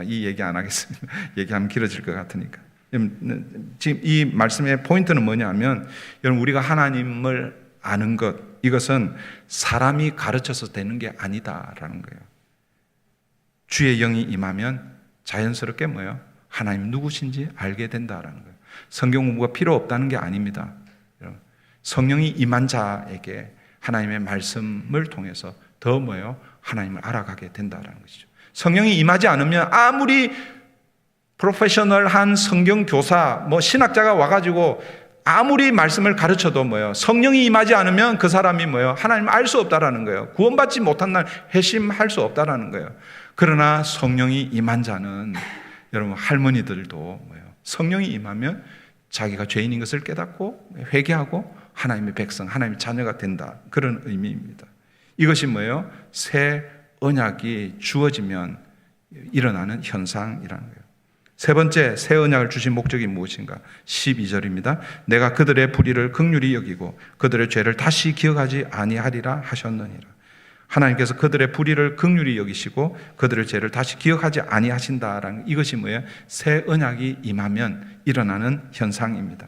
이 얘기 안 하겠습니다. 얘기하면 길어질 것 같으니까. 지금 이 말씀의 포인트는 뭐냐면, 여러분, 우리가 하나님을 아는 것, 이것은 사람이 가르쳐서 되는 게 아니다라는 거예요. 주의 영이 임하면 자연스럽게 하나님 누구신지 알게 된다라는 거예요. 성경 공부가 필요 없다는 게 아닙니다. 성령이 임한 자에게 하나님의 말씀을 통해서 더 하나님을 알아가게 된다라는 것이죠. 성령이 임하지 않으면 아무리 프로페셔널한 성경 교사, 신학자가 와가지고 아무리 말씀을 가르쳐도 성령이 임하지 않으면 그 사람이 하나님을 알 수 없다라는 거예요. 구원받지 못한 날 회심할 수 없다라는 거예요. 그러나 성령이 임한 자는, 여러분, 할머니들도 성령이 임하면 자기가 죄인인 것을 깨닫고 회개하고 하나님의 백성, 하나님의 자녀가 된다. 그런 의미입니다. 이것이 뭐예요? 새 언약이 주어지면 일어나는 현상이라는 거예요. 세 번째, 새 언약을 주신 목적이 무엇인가? 12절입니다. 내가 그들의 불의를 긍휼히 여기고 그들의 죄를 다시 기억하지 아니하리라 하셨느니라. 하나님께서 그들의 불의를 긍휼히 여기시고 그들의 죄를 다시 기억하지 아니하신다라는 이것이 뭐예요? 새 언약이 임하면 일어나는 현상입니다.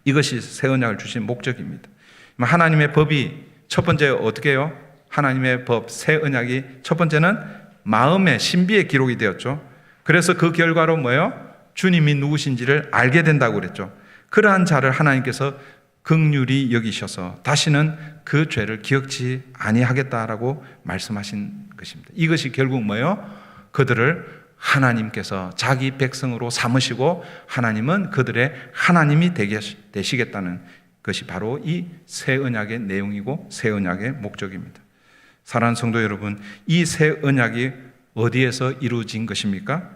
이것이 새 언약을 주신 목적입니다. 하나님의 법이 첫 번째 어떻게 해요? 하나님의 법, 새 언약이 첫 번째는 마음의 신비에 기록이 되었죠. 그래서 그 결과로 뭐예요? 주님이 누구신지를 알게 된다고 그랬죠. 그러한 자를 하나님께서 긍휼히 여기셔서 다시는 그 죄를 기억지 아니하겠다라고 말씀하신 것입니다. 이것이 결국 뭐예요? 그들을 하나님께서 자기 백성으로 삼으시고 하나님은 그들의 하나님이 되시겠다는 것이 바로 이 새 언약의 내용이고 새 언약의 목적입니다. 사랑하는 성도 여러분, 이 새 언약이 어디에서 이루어진 것입니까?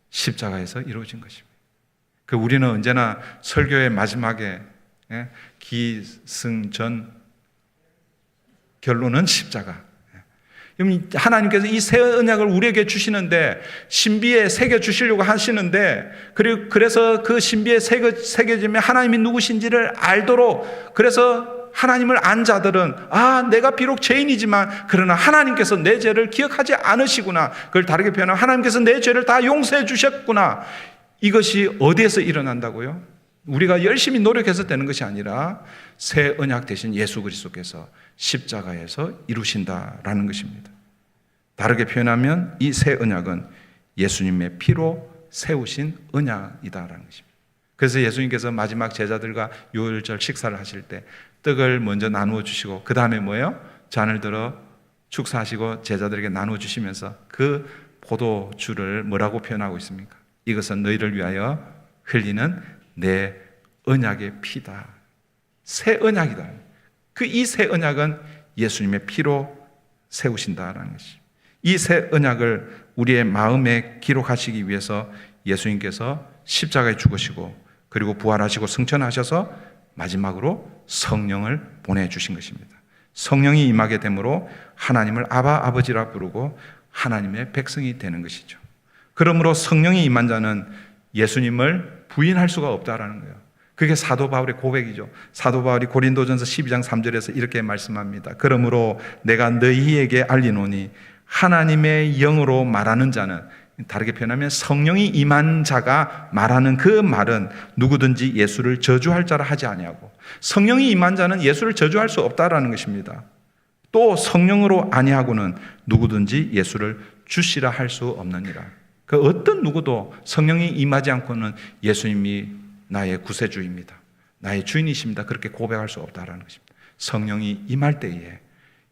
십자가에서 이루어진 것입니다. 우리는 언제나 설교의 마지막에 기승전 결론은 십자가. 하나님께서 이 새 언약을 우리에게 주시는데 신비에 새겨 주시려고 하시는데 그래서 그 신비에 새겨지면 하나님이 누구신지를 알도록 그래서 하나님을 안 자들은 내가 비록 죄인이지만 그러나 하나님께서 내 죄를 기억하지 않으시구나. 그걸 다르게 표현하면 하나님께서 내 죄를 다 용서해 주셨구나. 이것이 어디에서 일어난다고요? 우리가 열심히 노력해서 되는 것이 아니라 새 언약 대신 예수 그리스도께서 십자가에서 이루신다라는 것입니다. 다르게 표현하면 이 새 언약은 예수님의 피로 세우신 언약이다라는 것입니다. 그래서 예수님께서 마지막 제자들과 유월절 식사를 하실 때 떡을 먼저 나누어 주시고 그 다음에 뭐예요? 잔을 들어 축사하시고 제자들에게 나누어 주시면서 그 포도주를 뭐라고 표현하고 있습니까? 이것은 너희를 위하여 흘리는 내 언약의 피다. 새 언약이다. 이 새 언약은 예수님의 피로 세우신다라는 것이. 이 새 언약을 우리의 마음에 기록하시기 위해서 예수님께서 십자가에 죽으시고 그리고 부활하시고 승천하셔서 마지막으로 성령을 보내주신 것입니다. 성령이 임하게 되므로 하나님을 아바 아버지라 부르고 하나님의 백성이 되는 것이죠. 그러므로 성령이 임한 자는 예수님을 부인할 수가 없다라는 거예요. 그게 사도 바울의 고백이죠. 사도 바울이 고린도전서 12장 3절에서 이렇게 말씀합니다. 그러므로 내가 너희에게 알리노니 하나님의 영으로 말하는 자는, 다르게 표현하면 성령이 임한 자가 말하는 그 말은 누구든지 예수를 저주할 자라 하지 아니하고, 성령이 임한 자는 예수를 저주할 수 없다라는 것입니다. 또 성령으로 아니하고는 누구든지 예수를 주시라 할 수 없느니라. 그 어떤 누구도 성령이 임하지 않고는 예수님이 나의 구세주입니다, 나의 주인이십니다, 그렇게 고백할 수 없다라는 것입니다. 성령이 임할 때에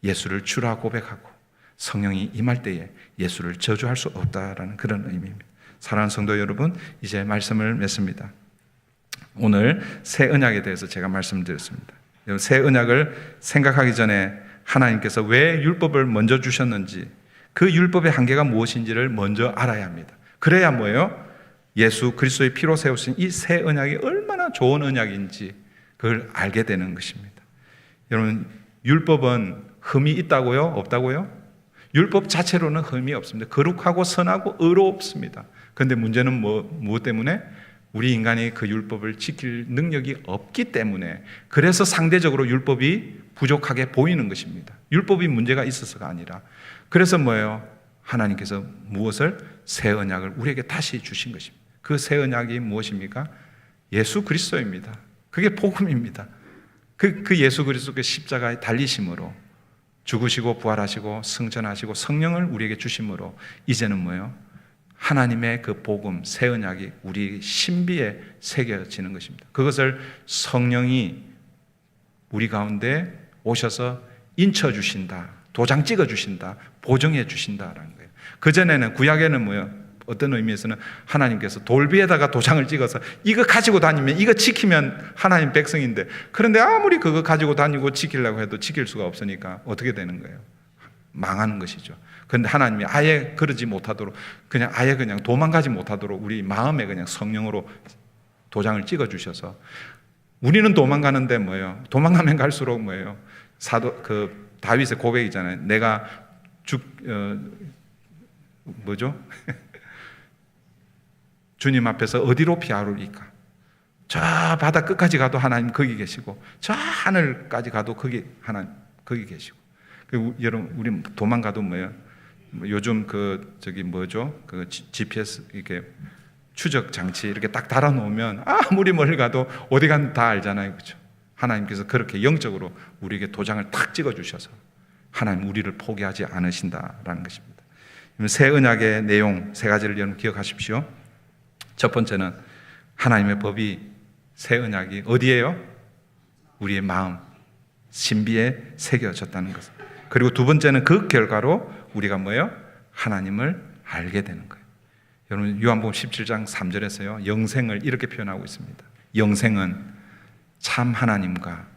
예수를 주라 고백하고 성령이 임할 때에 예수를 저주할 수 없다라는 그런 의미입니다. 사랑하는 성도 여러분, 이제 말씀을 맺습니다. 오늘 새 언약에 대해서 제가 말씀드렸습니다. 새 언약을 생각하기 전에 하나님께서 왜 율법을 먼저 주셨는지, 그 율법의 한계가 무엇인지를 먼저 알아야 합니다. 그래야 뭐예요? 예수 그리스도의 피로 세우신 이 새 언약이 얼마나 좋은 언약인지 그걸 알게 되는 것입니다. 여러분, 율법은 흠이 있다고요? 없다고요? 율법 자체로는 흠이 없습니다. 거룩하고 선하고 의롭습니다. 그런데 문제는 무엇 때문에? 우리 인간이 그 율법을 지킬 능력이 없기 때문에, 그래서 상대적으로 율법이 부족하게 보이는 것입니다. 율법이 문제가 있어서가 아니라. 그래서 뭐예요? 하나님께서 무엇을? 새 언약을 우리에게 다시 주신 것입니다. 그 새 언약이 무엇입니까? 예수 그리스도입니다. 그게 복음입니다. 그 예수 그리스도의 십자가에 달리심으로, 죽으시고 부활하시고 승천하시고 성령을 우리에게 주심으로 이제는 뭐예요? 하나님의 그 복음, 새 언약이 우리 신비에 새겨지는 것입니다. 그것을 성령이 우리 가운데 오셔서 인쳐주신다, 도장 찍어주신다, 보정해 주신다라는 거예요. 그전에는, 구약에는 뭐예요? 어떤 의미에서는 하나님께서 돌비에다가 도장을 찍어서 이거 가지고 다니면, 이거 지키면 하나님 백성인데, 그런데 아무리 그거 가지고 다니고 지키려고 해도 지킬 수가 없으니까 어떻게 되는 거예요? 망하는 것이죠. 그런데 하나님이 아예 그러지 못하도록, 그냥 도망가지 못하도록 우리 마음에 그냥 성령으로 도장을 찍어 주셔서 우리는 도망가는데 뭐예요? 도망가면 갈수록 뭐예요? 사도 그 다윗의 고백이잖아요. 내가 뭐죠? 주님 앞에서 어디로 피하리까? 저 바다 끝까지 가도 하나님 거기 계시고, 저 하늘까지 가도 거기 하나님 거기 계시고. 여러분 우리 도망가도 뭐예요? 요즘 저기 뭐죠? 그 GPS 이렇게 추적 장치 이렇게 딱 달아놓으면 아무리 멀리 가도 어디 간 다 알잖아요, 그렇죠? 하나님께서 그렇게 영적으로 우리에게 도장을 탁 찍어주셔서 하나님 우리를 포기하지 않으신다라는 것입니다. 새 언약의 내용 세 가지를 여러분 기억하십시오. 첫 번째는 하나님의 법이 새 언약이 어디에요? 우리의 마음, 신비에 새겨졌다는 것. 그리고 두 번째는 그 결과로 우리가 뭐예요? 하나님을 알게 되는 거예요. 여러분 요한복음 17장 3절에서요 영생을 이렇게 표현하고 있습니다. 영생은 참 하나님과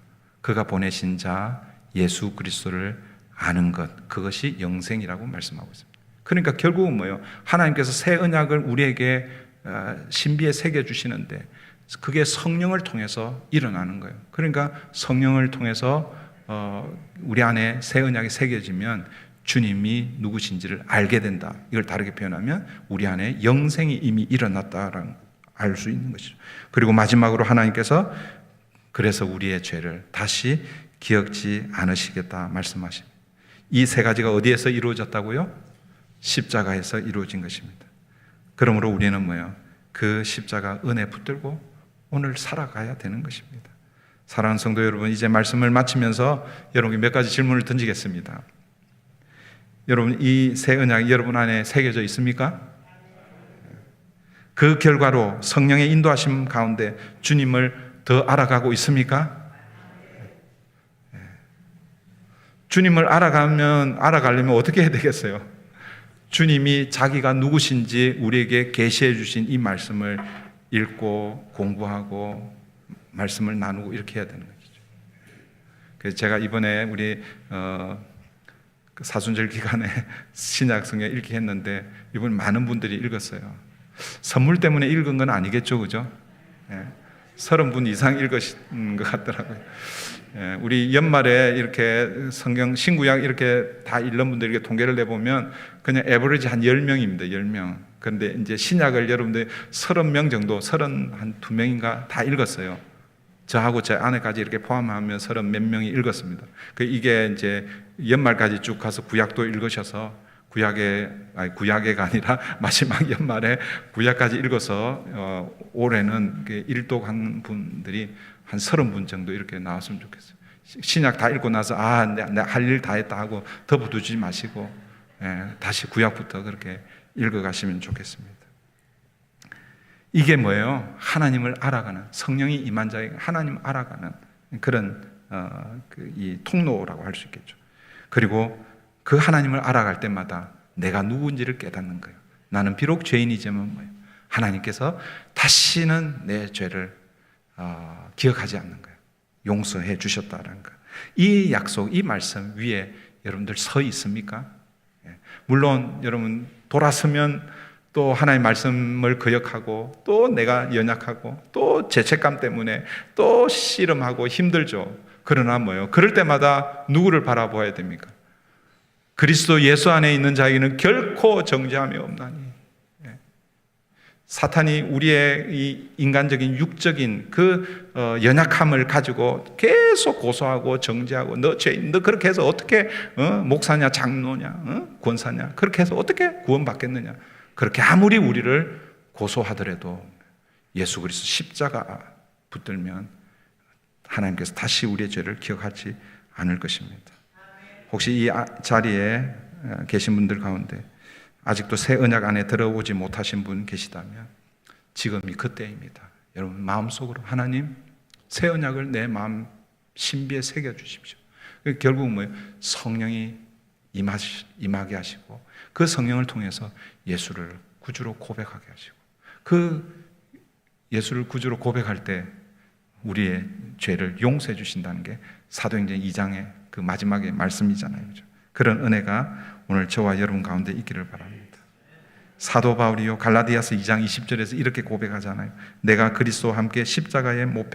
그가 보내신 자 예수 그리스도를 아는 것, 그것이 영생이라고 말씀하고 있습니다. 그러니까 결국은 뭐예요? 하나님께서 새 언약을 우리에게 신비에 새겨주시는데 그게 성령을 통해서 일어나는 거예요. 그러니까 성령을 통해서 우리 안에 새 언약이 새겨지면 주님이 누구신지를 알게 된다. 이걸 다르게 표현하면 우리 안에 영생이 이미 일어났다라는 알 수 있는 것이죠. 그리고 마지막으로 하나님께서 그래서 우리의 죄를 다시 기억지 않으시겠다 말씀하십니다. 이 세 가지가 어디에서 이루어졌다고요? 십자가에서 이루어진 것입니다. 그러므로 우리는 뭐예요? 그 십자가 은혜 붙들고 오늘 살아가야 되는 것입니다. 사랑하는 성도 여러분, 이제 말씀을 마치면서 여러분께 몇 가지 질문을 던지겠습니다. 여러분, 이 새 언약이 여러분 안에 새겨져 있습니까? 그 결과로 성령의 인도하심 가운데 주님을 더 알아가고 있습니까? 주님을 알아가려면 어떻게 해야 되겠어요? 주님이 자기가 누구신지 우리에게 계시해 주신 이 말씀을 읽고 공부하고 말씀을 나누고 이렇게 해야 되는 것이죠. 그래서 제가 이번에 우리 사순절 기간에 신약 성경 읽기 했는데 이번 많은 분들이 읽었어요. 선물 때문에 읽은 건 아니겠죠, 그죠? 30분 이상 읽으신 것 같더라고요. 우리 연말에 이렇게 성경 신구약 이렇게 다 읽는 분들 이렇게 통계를 내보면 그냥 에버리지 한 10명입니다. 10명. 그런데 이제 신약을 여러분들 30명 정도, 32명인가 다 읽었어요. 저하고 제 아내까지 이렇게 포함하면 30 몇 명이 읽었습니다. 이게 이제 연말까지 쭉 가서 구약도 읽으셔서 구약에가 아니라 마지막 연말에 구약까지 읽어서 올해는 일독한 분들이 한 30분 정도 이렇게 나왔으면 좋겠어요. 신약 다 읽고 나서 내가 할 일 다 했다 하고 덮어두지 마시고 다시 구약부터 그렇게 읽어가시면 좋겠습니다. 이게 뭐예요? 하나님을 알아가는, 성령이 임한 자에게 하나님 알아가는 그런 이 통로라고 할 수 있겠죠. 그리고 그 하나님을 알아갈 때마다 내가 누군지를 깨닫는 거예요. 나는 비록 죄인이지만 뭐예요? 하나님께서 다시는 내 죄를 기억하지 않는 거예요. 용서해 주셨다는 거예요. 이 약속, 이 말씀 위에 여러분들 서 있습니까? 물론 여러분 돌아서면 또 하나님의 말씀을 거역하고 또 내가 연약하고 또 죄책감 때문에 또 씨름하고 힘들죠. 그러나 뭐예요? 그럴 때마다 누구를 바라보아야 됩니까? 그리스도 예수 안에 있는 자에게는 결코 정죄함이 없나니. 사탄이 우리의 이 인간적인 육적인 그 연약함을 가지고 계속 고소하고 정죄하고 너 죄인, 너 그렇게 해서 어떻게 목사냐 장로냐 권사냐 그렇게 해서 어떻게 구원받겠느냐. 그렇게 아무리 우리를 고소하더라도 예수 그리스도 십자가 붙들면 하나님께서 다시 우리의 죄를 기억하지 않을 것입니다. 혹시 이 자리에 계신 분들 가운데 아직도 새 언약 안에 들어오지 못하신 분 계시다면 지금이 그때입니다. 여러분 마음속으로 하나님 새 언약을 내 마음 신비에 새겨주십시오. 결국은 뭐예요? 성령이 임하게 하시고 그 성령을 통해서 예수를 구주로 고백하게 하시고 그 예수를 구주로 고백할 때 우리의 죄를 용서해 주신다는 게 사도행전 2장의 그 마지막의 말씀이잖아요. 그죠? 그런 은혜가 오늘 저와 여러분 가운데 있기를 바랍니다. 사도 바울이요 갈라디아서 2장 20절에서 이렇게 고백하잖아요. 내가 그리스도와 함께 십자가에 못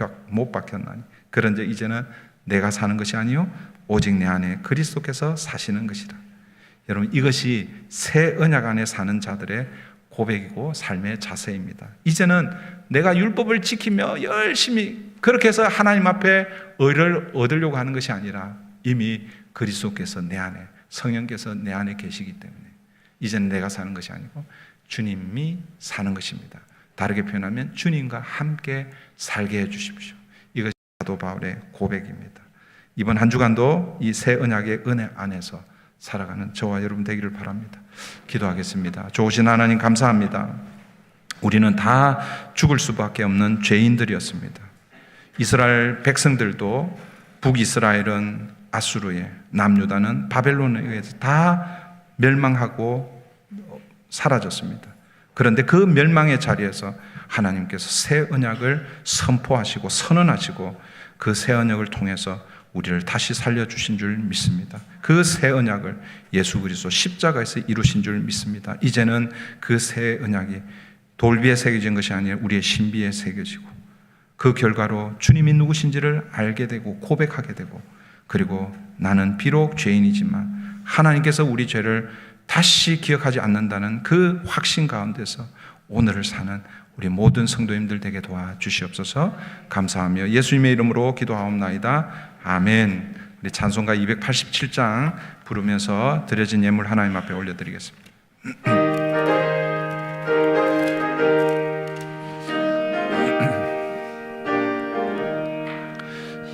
박혔나니 그런즉 이제는 내가 사는 것이 아니요 오직 내 안에 그리스도께서 사시는 것이라. 여러분, 이것이 새 언약 안에 사는 자들의 고백이고 삶의 자세입니다. 이제는 내가 율법을 지키며 열심히 그렇게 해서 하나님 앞에 의를 얻으려고 하는 것이 아니라 이미 그리스도께서 내 안에, 성령께서 내 안에 계시기 때문에 이제는 내가 사는 것이 아니고 주님이 사는 것입니다. 다르게 표현하면 주님과 함께 살게 해주십시오. 이것이 사도 바울의 고백입니다. 이번 한 주간도 이 새 언약의 은혜 안에서 살아가는 저와 여러분 되기를 바랍니다. 기도하겠습니다. 좋으신 하나님 감사합니다. 우리는 다 죽을 수밖에 없는 죄인들이었습니다. 이스라엘 백성들도 북이스라엘은 아수르에, 남유다는 바벨론에 의해서 다 멸망하고 사라졌습니다. 그런데 그 멸망의 자리에서 하나님께서 새 언약을 선포하시고 선언하시고 그 새 언약을 통해서 우리를 다시 살려주신 줄 믿습니다. 그 새 언약을 예수 그리스도 십자가에서 이루신 줄 믿습니다. 이제는 그 새 언약이 돌비에 새겨진 것이 아니라 우리의 신비에 새겨지고 그 결과로 주님이 누구신지를 알게 되고 고백하게 되고 그리고 나는 비록 죄인이지만 하나님께서 우리 죄를 다시 기억하지 않는다는 그 확신 가운데서 오늘을 사는 우리 모든 성도님들 되게 도와주시옵소서. 감사하며 예수님의 이름으로 기도하옵나이다. 아멘. 우리 찬송가 287장 부르면서 드려진 예물 하나님 앞에 올려드리겠습니다.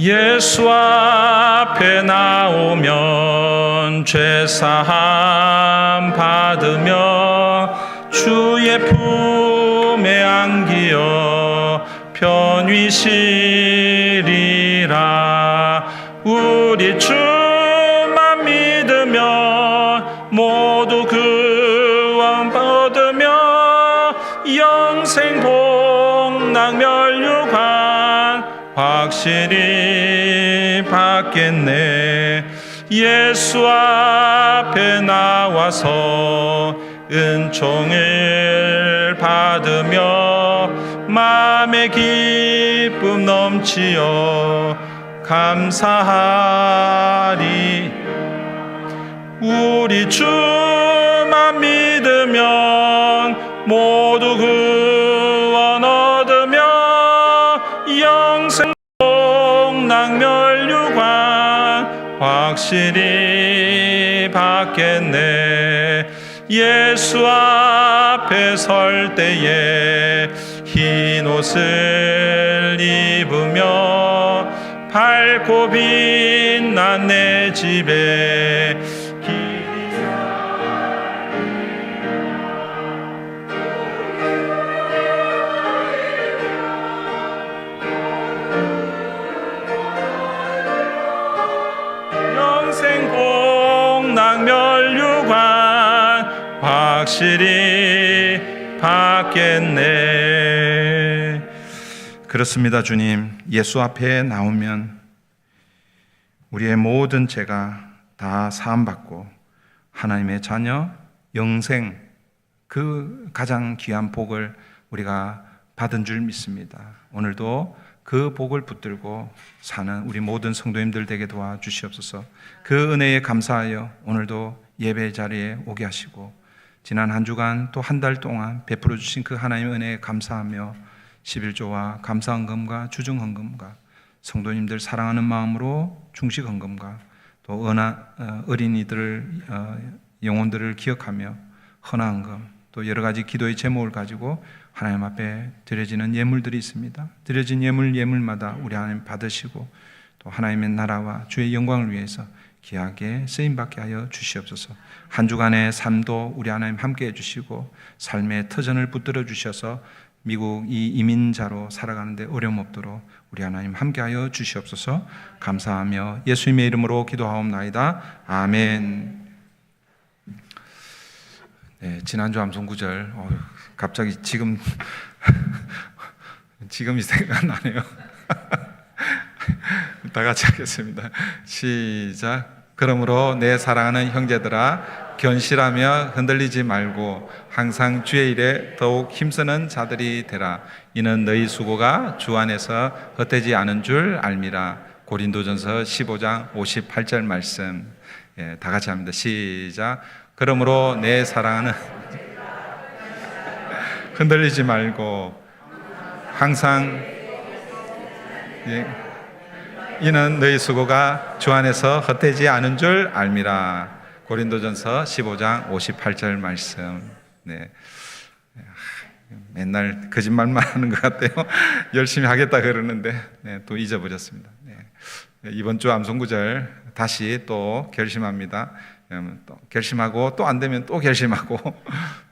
예수 앞에 나오면 죄사함 받으며 주의 품에 안기어 편히 쉬리라. 우리 주만 믿으면 모두 구원 얻으며 영생 복락 멸류관 확실히 받겠네. 예수 앞에 나와서 은총을 받으며 마음의 기쁨 넘치어 감사하리. 우리 주만 믿으면 모두 구원 얻으며 영생 복락 멸류관 확실히 받겠네. 예수 앞에 설 때에 흰 옷을 입으며 밝고 빛난 내 집에 영생 복락 멸류관 확실히 받겠네. 그렇습니다. 주님, 예수 앞에 나오면 우리의 모든 죄가 다 사함받고 하나님의 자녀, 영생, 그 가장 귀한 복을 우리가 받은 줄 믿습니다. 오늘도 그 복을 붙들고 사는 우리 모든 성도님들 되게 도와주시옵소서. 그 은혜에 감사하여 오늘도 예배 자리에 오게 하시고 지난 한 주간 또 한 달 동안 베풀어 주신 그 하나님의 은혜에 감사하며 11조와 감사헌금과 주중헌금과 성도님들 사랑하는 마음으로 중식헌금과 또 어린이들 영혼들을 기억하며 헌화헌금 또 여러 가지 기도의 제목을 가지고 하나님 앞에 드려지는 예물들이 있습니다. 드려진 예물마다 우리 하나님 받으시고 또 하나님의 나라와 주의 영광을 위해서 귀하게 쓰임받게 하여 주시옵소서. 한 주간의 삶도 우리 하나님 함께 해주시고 삶의 터전을 붙들어 주셔서 미국 이 이민자로 살아가는데 어려움 없도록 우리 하나님 함께하여 주시옵소서. 감사하며 예수님의 이름으로 기도하옵나이다. 아멘. 네, 지난주 암송 구절 갑자기 지금이 생각나네요. 다 같이 하겠습니다. 시작. 그러므로 내 사랑하는 형제들아 견실하며 흔들리지 말고 항상 주의 일에 더욱 힘쓰는 자들이 되라. 이는 너희 수고가 주 안에서 헛되지 않은 줄 알미라. 고린도전서 15장 58절 말씀. 예, 다 같이 합니다. 시작. 그러므로 내 사랑하는 흔들리지 말고 항상 예, 이는 너희 수고가 주 안에서 헛되지 않은 줄 알미라. 고린도전서 15장 58절 말씀. 네. 맨날 거짓말만 하는 것 같아요. 열심히 하겠다 그러는데 네, 또 잊어버렸습니다. 네. 이번 주 암송구절 다시 또 결심합니다. 또 결심하고 또 안 되면 또 결심하고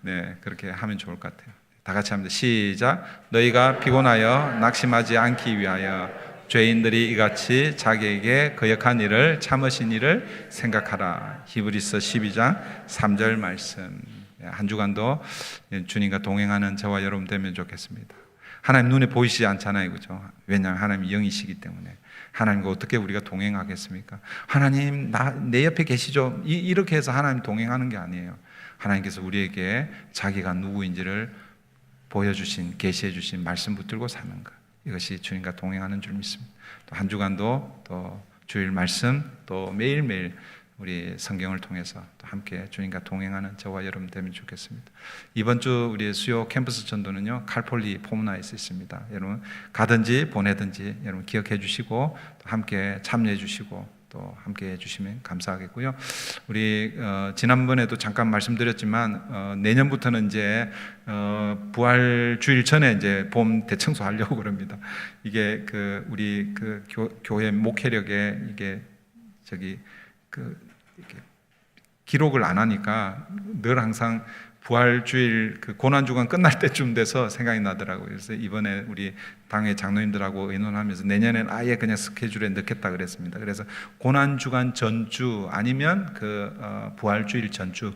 네, 그렇게 하면 좋을 것 같아요. 다 같이 합니다. 시작. 너희가 피곤하여 낙심하지 않기 위하여 죄인들이 이같이 자기에게 거역한 일을 참으신 일을 생각하라. 히브리서 12장 3절 말씀. 한 주간도 주님과 동행하는 저와 여러분 되면 좋겠습니다. 하나님 눈에 보이시지 않잖아요, 그렇죠? 왜냐하면 하나님이 영이시기 때문에. 하나님과 어떻게 우리가 동행하겠습니까? 하나님 내 옆에 계시죠? 이렇게 해서 하나님 동행하는 게 아니에요. 하나님께서 우리에게 자기가 누구인지를 보여주신, 계시해 주신 말씀 붙들고 사는 것, 이것이 주님과 동행하는 줄 믿습니다. 또 한 주간도 또 주일 말씀, 또 매일매일 우리 성경을 통해서 또 함께 주님과 동행하는 저와 여러분 되면 좋겠습니다. 이번 주 우리 수요 캠퍼스 전도는요, 칼폴리 포문화에서 있습니다. 여러분 가든지 보내든지 여러분 기억해 주시고 또 함께 참여해 주시고 또 함께 해주시면 감사하겠고요. 우리 지난번에도 잠깐 말씀드렸지만 내년부터는 이제 부활 주일 전에 이제 봄 대청소 하려고 그럽니다. 이게 그 우리 그 교회 목회력에 이게 이렇게 기록을 안 하니까 늘 항상 부활주일 그 고난주간 끝날 때쯤 돼서 생각이 나더라고요. 그래서 이번에 우리 당회 장로님들하고 의논하면서 내년엔 아예 그냥 스케줄에 넣겠다 그랬습니다. 그래서 고난주간 전주 아니면 그 부활주일 전주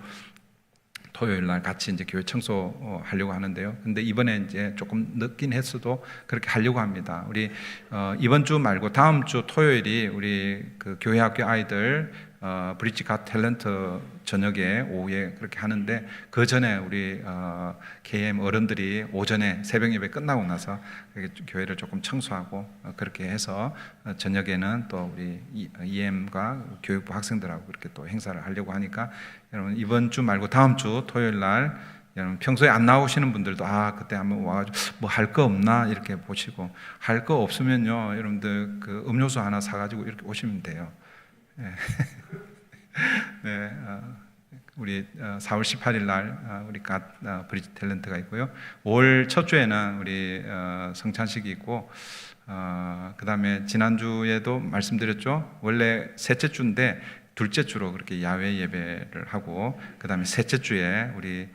토요일 날 같이 이제 교회 청소 하려고 하는데요. 근데 이번에 이제 조금 늦긴 했어도 그렇게 하려고 합니다. 우리 이번 주 말고 다음 주 토요일이 우리 그 교회 학교 아이들 브릿지 갓 탤런트 저녁에 오후에 그렇게 하는데 그 전에 우리 KM 어른들이 오전에 새벽 예배 끝나고 나서 교회를 조금 청소하고 그렇게 해서 저녁에는 또 우리 EM과 교육부 학생들하고 그렇게 또 행사를 하려고 하니까 여러분 이번 주 말고 다음 주 토요일 날 여러분 평소에 안 나오시는 분들도 그때 한번 와가지고 뭐 할 거 없나 이렇게 보시고 할 거 없으면요 여러분들 그 음료수 하나 사가지고 이렇게 오시면 돼요. 네. 네, 우리 4월 18일 날 우리 갓 브릿지 탤런트가 있고요. 5월 첫 주에는 우리 성찬식이 있고 그 다음에 지난주에도 말씀드렸죠. 원래 셋째 주인데 둘째 주로 그렇게 야외 예배를 하고 그 다음에 셋째 주에 우리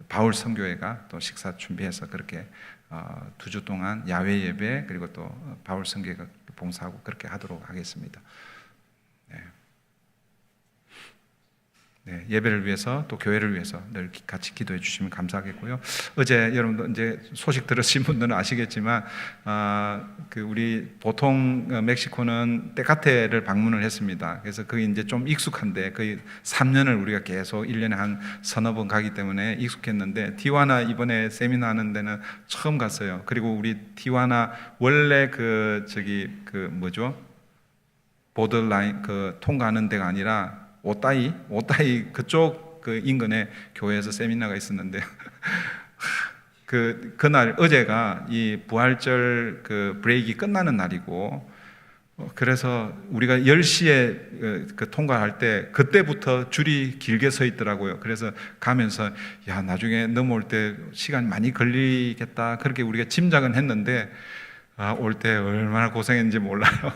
바울 선교회가 또 식사 준비해서 그렇게 2주 동안 야외 예배 그리고 또 바울 선교회가 봉사하고 그렇게 하도록 하겠습니다. 네, 예배를 위해서 또 교회를 위해서 늘 같이 기도해 주시면 감사하겠고요. 어제 여러분도 이제 소식 들으신 분들은 아시겠지만 그 우리 보통 멕시코는 테카테를 방문을 했습니다. 그래서 그게 이제 좀 익숙한데 거의 3년을 우리가 계속 1년에 한 서너 번 가기 때문에 익숙했는데 티와나 이번에 세미나 하는 데는 처음 갔어요. 그리고 우리 티와나 원래 그 보더라인 그 통과하는 데가 아니라 오따이 그쪽 그 인근에 교회에서 세미나가 있었는데 그날 어제가 이 부활절 그 브레이크 끝나는 날이고 그래서 우리가 10시에 그 통과할 때 그때부터 줄이 길게 서 있더라고요. 그래서 가면서 나중에 넘어올 때 시간이 많이 걸리겠다 그렇게 우리가 짐작은 했는데 올 때 얼마나 고생했는지 몰라요.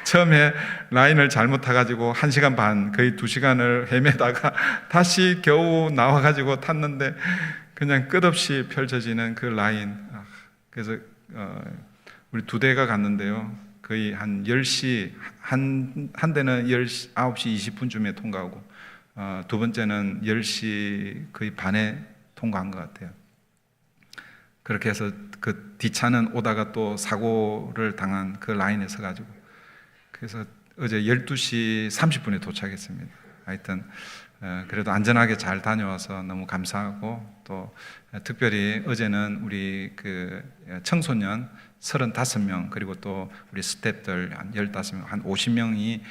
처음에 라인을 잘못 타가지고 1시간 반 거의 2시간을 헤매다가 다시 겨우 나와가지고 탔는데 그냥 끝없이 펼쳐지는 그 라인. 그래서 우리 2대가 갔는데요 거의 한 10시 한 대는 9시 20분쯤에 통과하고 두 번째는 10시 거의 반에 통과한 것 같아요. 그렇게 해서 그 뒷차는 오다가 또 사고를 당한 그 라인에 서가지고 그래서 어제 12시 30분에 도착했습니다. 하여튼 그래도 안전하게 잘 다녀와서 너무 감사하고, 또 특별히 어제는 우리 그 청소년 35명, 그리고 또 우리 스태프들 한 15명, 한 50명이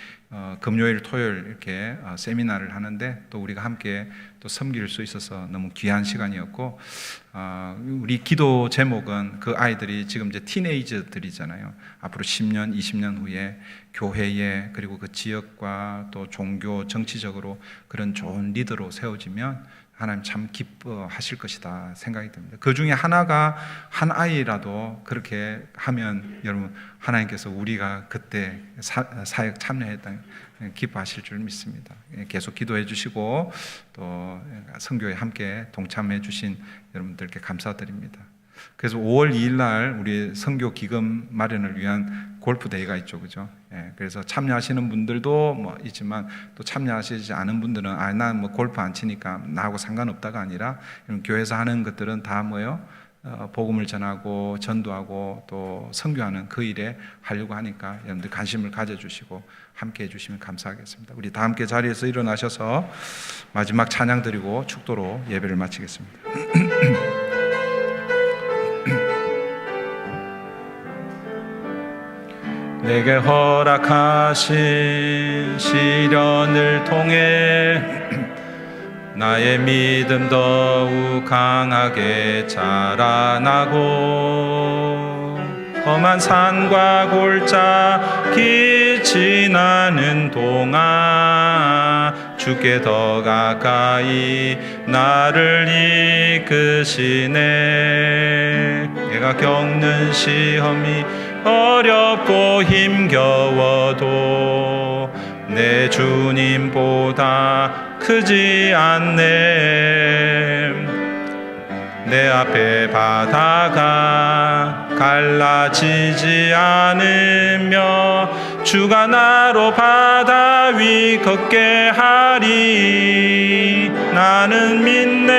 금요일, 토요일 이렇게 세미나를 하는데, 또 우리가 함께 또 섬길 수 있어서 너무 귀한 시간이었고, 우리 기도 제목은 그 아이들이 지금 이제 티네이저들이잖아요. 앞으로 10년, 20년 후에 교회에, 그리고 그 지역과 또 종교, 정치적으로 그런 좋은 리더로 세워지면 하나님 참 기뻐하실 것이다 생각이 듭니다. 그 중에 하나가, 한 아이라도 그렇게 하면 여러분, 하나님께서 우리가 그때 사역 참여했다 기뻐하실 줄 믿습니다. 계속 기도해 주시고, 또 선교에 함께 동참해 주신 여러분들께 감사드립니다. 그래서 5월 2일 날 우리 선교 기금 마련을 위한 골프 대회가 있죠, 그죠? 그래서 참여하시는 분들도 뭐 있지만, 또 참여하시지 않은 분들은 난 뭐 골프 안 치니까 나하고 상관없다가 아니라, 교회에서 하는 것들은 다 뭐요? 복음을 전하고 전도하고 또 선교하는 그 일에 하려고 하니까 여러분들 관심을 가져주시고 함께 해주시면 감사하겠습니다. 우리 다 함께 자리에서 일어나셔서 마지막 찬양 드리고 축도로 예배를 마치겠습니다. 내게 허락하신 시련을 통해 나의 믿음 더욱 강하게 자라나고, 험한 산과 골짜기 지나는 동안 주께 더 가까이 나를 이끄시네. 내가 겪는 시험이 어렵고 힘겨워도 내 주님보다 크지 않네. 내 앞에 바다가 갈라지지 않으며 주가 나로 바다 위 걷게 하리. 나는 믿네.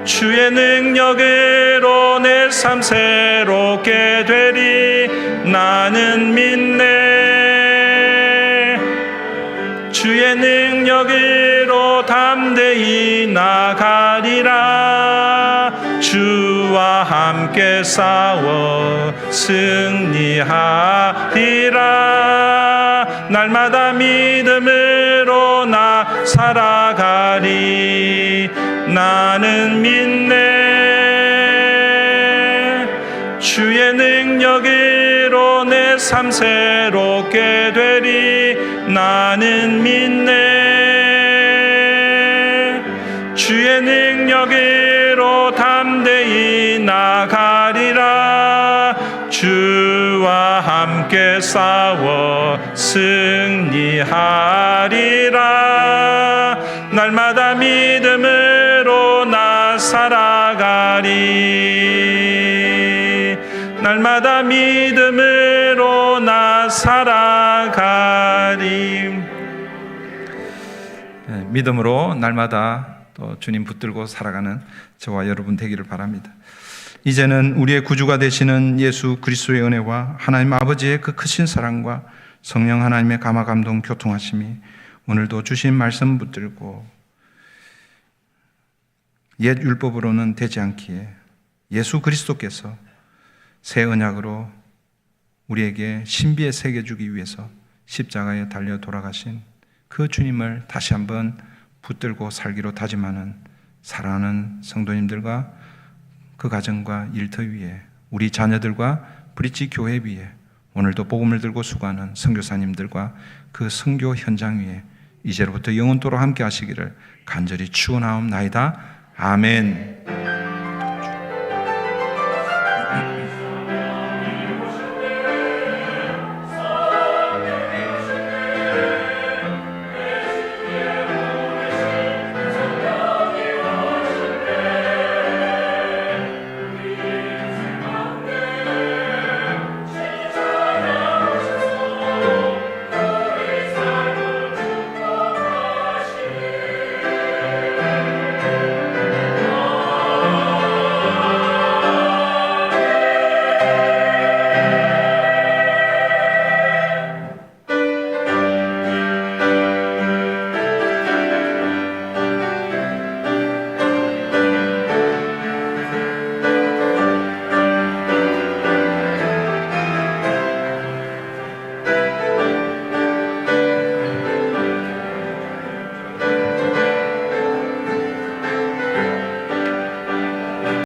주의 능력으로 내 삶 새롭게 되리. 나는 믿네. 주의 능력으로 담대히 나가리라. 주와 함께 싸워 승리하리라. 날마다 믿음으로 나 살아가리. 나는 믿네. 주의 능력으로 내 삶 새롭게 되리. 나는 믿네. 주의 능력으로 담대히 나가리라. 주와 함께 싸워 승리하리라. 날마다 믿음으로 나 살아가리. 날마다 믿음으로 나 살아가리. 믿음으로 날마다 또 주님 붙들고 살아가는 저와 여러분 되기를 바랍니다. 이제는 우리의 구주가 되시는 예수 그리스도의 은혜와 하나님 아버지의 그 크신 사랑과 성령 하나님의 감화 감동 교통하심이 오늘도 주신 말씀 붙들고 옛 율법으로는 되지 않기에 예수 그리스도께서 새 언약으로 우리에게 신비의 새겨 주기 위해서 십자가에 달려 돌아가신 그 주님을 다시 한번 붙들고 살기로 다짐하는 사랑하는 성도님들과 그 가정과 일터 위에, 우리 자녀들과 브릿지 교회 위에, 오늘도 복음을 들고 수고하는 선교사님들과 그 선교 현장 위에 이제로부터 영원토록 함께 하시기를 간절히 축원하옵나이다. 아멘.